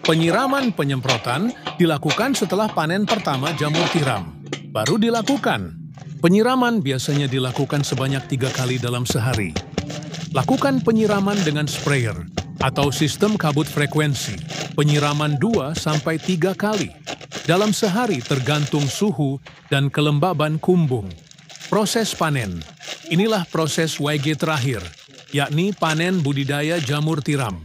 [SPEAKER 1] Penyiraman penyemprotan dilakukan setelah panen pertama jamur tiram. Baru dilakukan. Penyiraman biasanya dilakukan sebanyak 3 kali dalam sehari. Lakukan penyiraman dengan sprayer atau sistem kabut frekuensi. Penyiraman 2-3 kali dalam sehari tergantung suhu dan kelembaban kumbung. Proses panen. Inilah proses YG terakhir, yakni panen budidaya jamur tiram.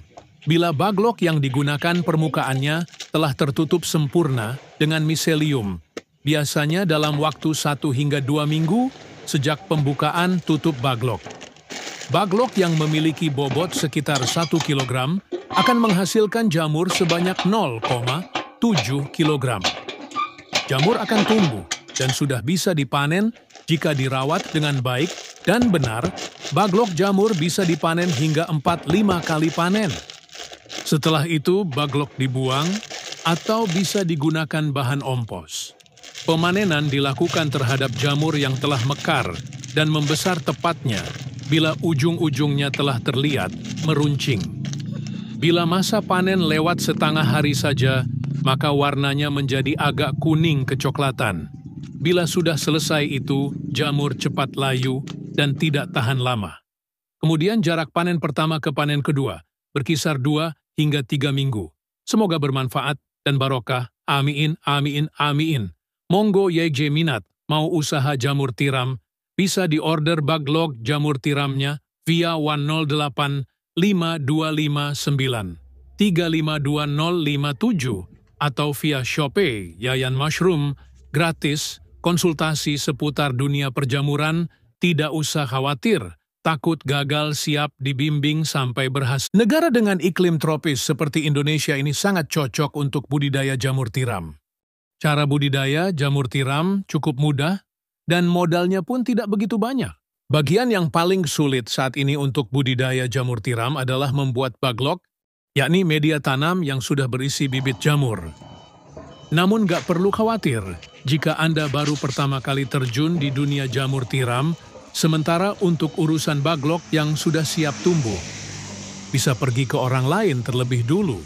[SPEAKER 1] Bila baglok yang digunakan permukaannya telah tertutup sempurna dengan miselium, biasanya dalam waktu 1 hingga 2 minggu sejak pembukaan tutup baglok. Baglok yang memiliki bobot sekitar 1 kg akan menghasilkan jamur sebanyak 0,7 kg. Jamur akan tumbuh dan sudah bisa dipanen jika dirawat dengan baik dan benar. Baglok jamur bisa dipanen hingga 4-5 kali panen. Setelah itu, baglok dibuang atau bisa digunakan bahan ompos. Pemanenan dilakukan terhadap jamur yang telah mekar dan membesar tepatnya bila ujung-ujungnya telah terlihat meruncing. Bila masa panen lewat setengah hari saja, maka warnanya menjadi agak kuning kecoklatan. Bila sudah selesai itu, jamur cepat layu dan tidak tahan lama. Kemudian jarak panen pertama ke panen kedua berkisar 2 hingga 3 minggu. Semoga bermanfaat dan barokah. Amin, amin, amin. Monggo YG minat, mau usaha jamur tiram, bisa diorder baglok jamur tiramnya via 108 5259 352057 atau via Shopee Yayan Mushroom, gratis, konsultasi seputar dunia perjamuran, tidak usah khawatir. Takut gagal, siap dibimbing sampai berhasil. Negara dengan iklim tropis seperti Indonesia ini sangat cocok untuk budidaya jamur tiram. Cara budidaya jamur tiram cukup mudah dan modalnya pun tidak begitu banyak. Bagian yang paling sulit saat ini untuk budidaya jamur tiram adalah membuat baglok, yakni media tanam yang sudah berisi bibit jamur. Namun gak perlu khawatir jika Anda baru pertama kali terjun di dunia jamur tiram. Sementara untuk urusan baglok yang sudah siap tumbuh, bisa pergi ke orang lain terlebih dulu.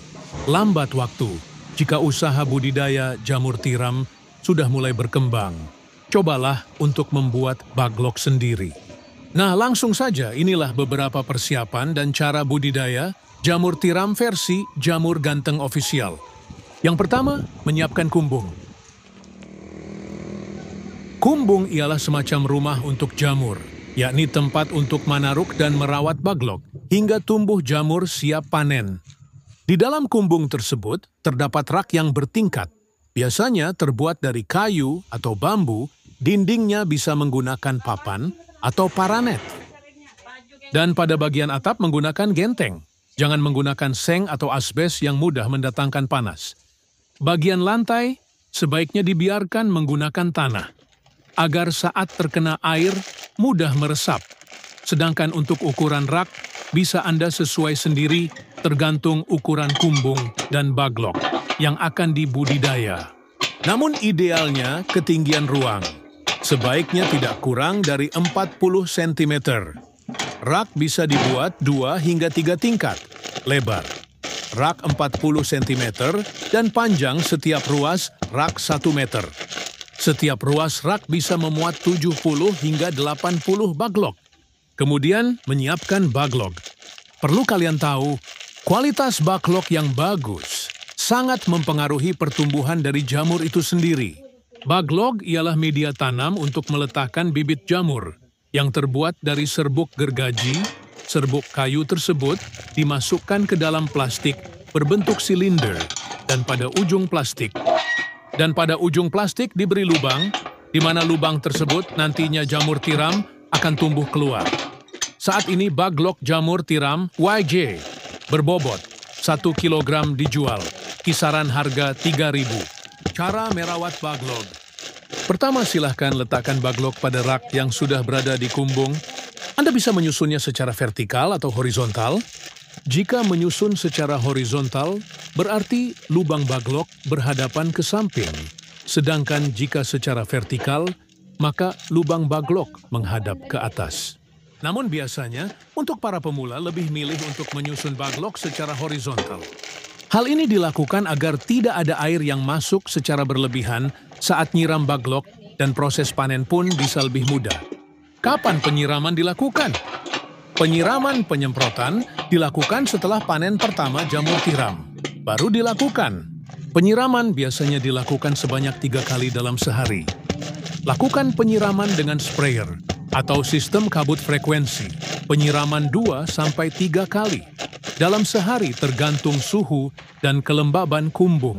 [SPEAKER 1] Lambat waktu jika usaha budidaya jamur tiram sudah mulai berkembang. Cobalah untuk membuat baglok sendiri. Nah, langsung saja inilah beberapa persiapan dan cara budidaya jamur tiram versi Jamur Ganteng Official. Yang pertama, menyiapkan kumbung. Kumbung ialah semacam rumah untuk jamur, yakni tempat untuk manaruk dan merawat baglok, hingga tumbuh jamur siap panen. Di dalam kumbung tersebut, terdapat rak yang bertingkat. Biasanya terbuat dari kayu atau bambu, dindingnya bisa menggunakan papan atau paranet. Dan pada bagian atap menggunakan genteng. Jangan menggunakan seng atau asbes yang mudah mendatangkan panas. Bagian lantai sebaiknya dibiarkan menggunakan tanah, agar saat terkena air mudah meresap. Sedangkan untuk ukuran rak bisa Anda sesuai sendiri tergantung ukuran kumbung dan baglok yang akan dibudidaya. Namun idealnya ketinggian ruang sebaiknya tidak kurang dari 40 cm. Rak bisa dibuat 2 hingga 3 tingkat lebar. Rak 40 cm dan panjang setiap ruas rak 1 meter. Setiap ruas rak bisa memuat 70 hingga 80 baglok. Kemudian menyiapkan baglok. Perlu kalian tahu, kualitas baglok yang bagus sangat mempengaruhi pertumbuhan dari jamur itu sendiri. Baglok ialah media tanam untuk meletakkan bibit jamur yang terbuat dari serbuk gergaji. Serbuk kayu tersebut dimasukkan ke dalam plastik berbentuk silinder dan pada ujung plastik diberi lubang, di mana lubang tersebut nantinya jamur tiram akan tumbuh keluar. Saat ini baglok jamur tiram YG berbobot 1 kg dijual, kisaran harga 3.000. Cara merawat baglok. Pertama, silahkan letakkan baglok pada rak yang sudah berada di kumbung. Anda bisa menyusunnya secara vertikal atau horizontal. Jika menyusun secara horizontal, berarti lubang baglok berhadapan ke samping. Sedangkan jika secara vertikal, maka lubang baglok menghadap ke atas. Namun biasanya, untuk para pemula lebih milih untuk menyusun baglok secara horizontal. Hal ini dilakukan agar tidak ada air yang masuk secara berlebihan saat nyiram baglok dan proses panen pun bisa lebih mudah. Kapan penyiraman dilakukan? Penyiraman penyemprotan dilakukan setelah panen pertama jamur tiram. Baru dilakukan. Penyiraman biasanya dilakukan sebanyak 3 kali dalam sehari. Lakukan penyiraman dengan sprayer atau sistem kabut frekuensi. Penyiraman 2-3 kali dalam sehari tergantung suhu dan kelembaban kumbung.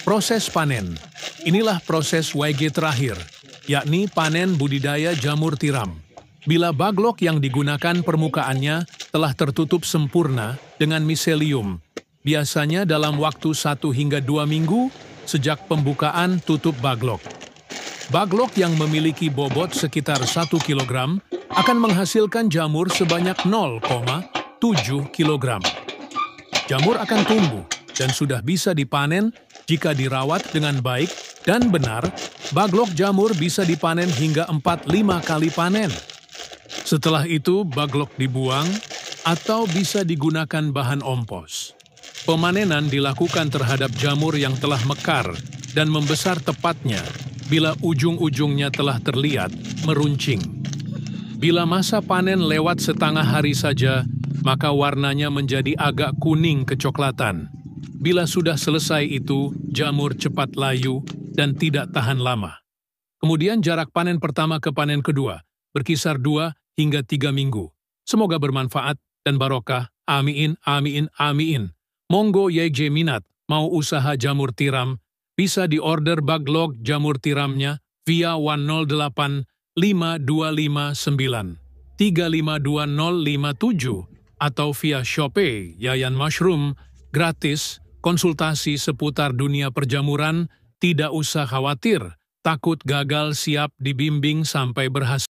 [SPEAKER 1] Proses panen. Inilah proses YG terakhir, yakni panen budidaya jamur tiram. Bila baglok yang digunakan permukaannya telah tertutup sempurna dengan miselium, biasanya dalam waktu 1 hingga 2 minggu sejak pembukaan tutup baglok. Baglok yang memiliki bobot sekitar 1 kg akan menghasilkan jamur sebanyak 0,7 kg. Jamur akan tumbuh dan sudah bisa dipanen jika dirawat dengan baik dan benar. Baglok jamur bisa dipanen hingga 4-5 kali panen. Setelah itu, baglok dibuang atau bisa digunakan bahan ompos. Pemanenan dilakukan terhadap jamur yang telah mekar dan membesar tepatnya bila ujung-ujungnya telah terlihat meruncing. Bila masa panen lewat setengah hari saja, maka warnanya menjadi agak kuning kecoklatan. Bila sudah selesai itu, jamur cepat layu dan tidak tahan lama. Kemudian jarak panen pertama ke panen kedua berkisar 2 hingga 3 minggu. Semoga bermanfaat dan barokah. Amin, amin, amin. Monggo YJ minat mau usaha jamur tiram, bisa diorder baglok jamur tiramnya via 108 5259 352057 atau via Shopee Yayan Mushroom, gratis, konsultasi seputar dunia perjamuran, tidak usah khawatir, takut gagal siap dibimbing sampai berhasil.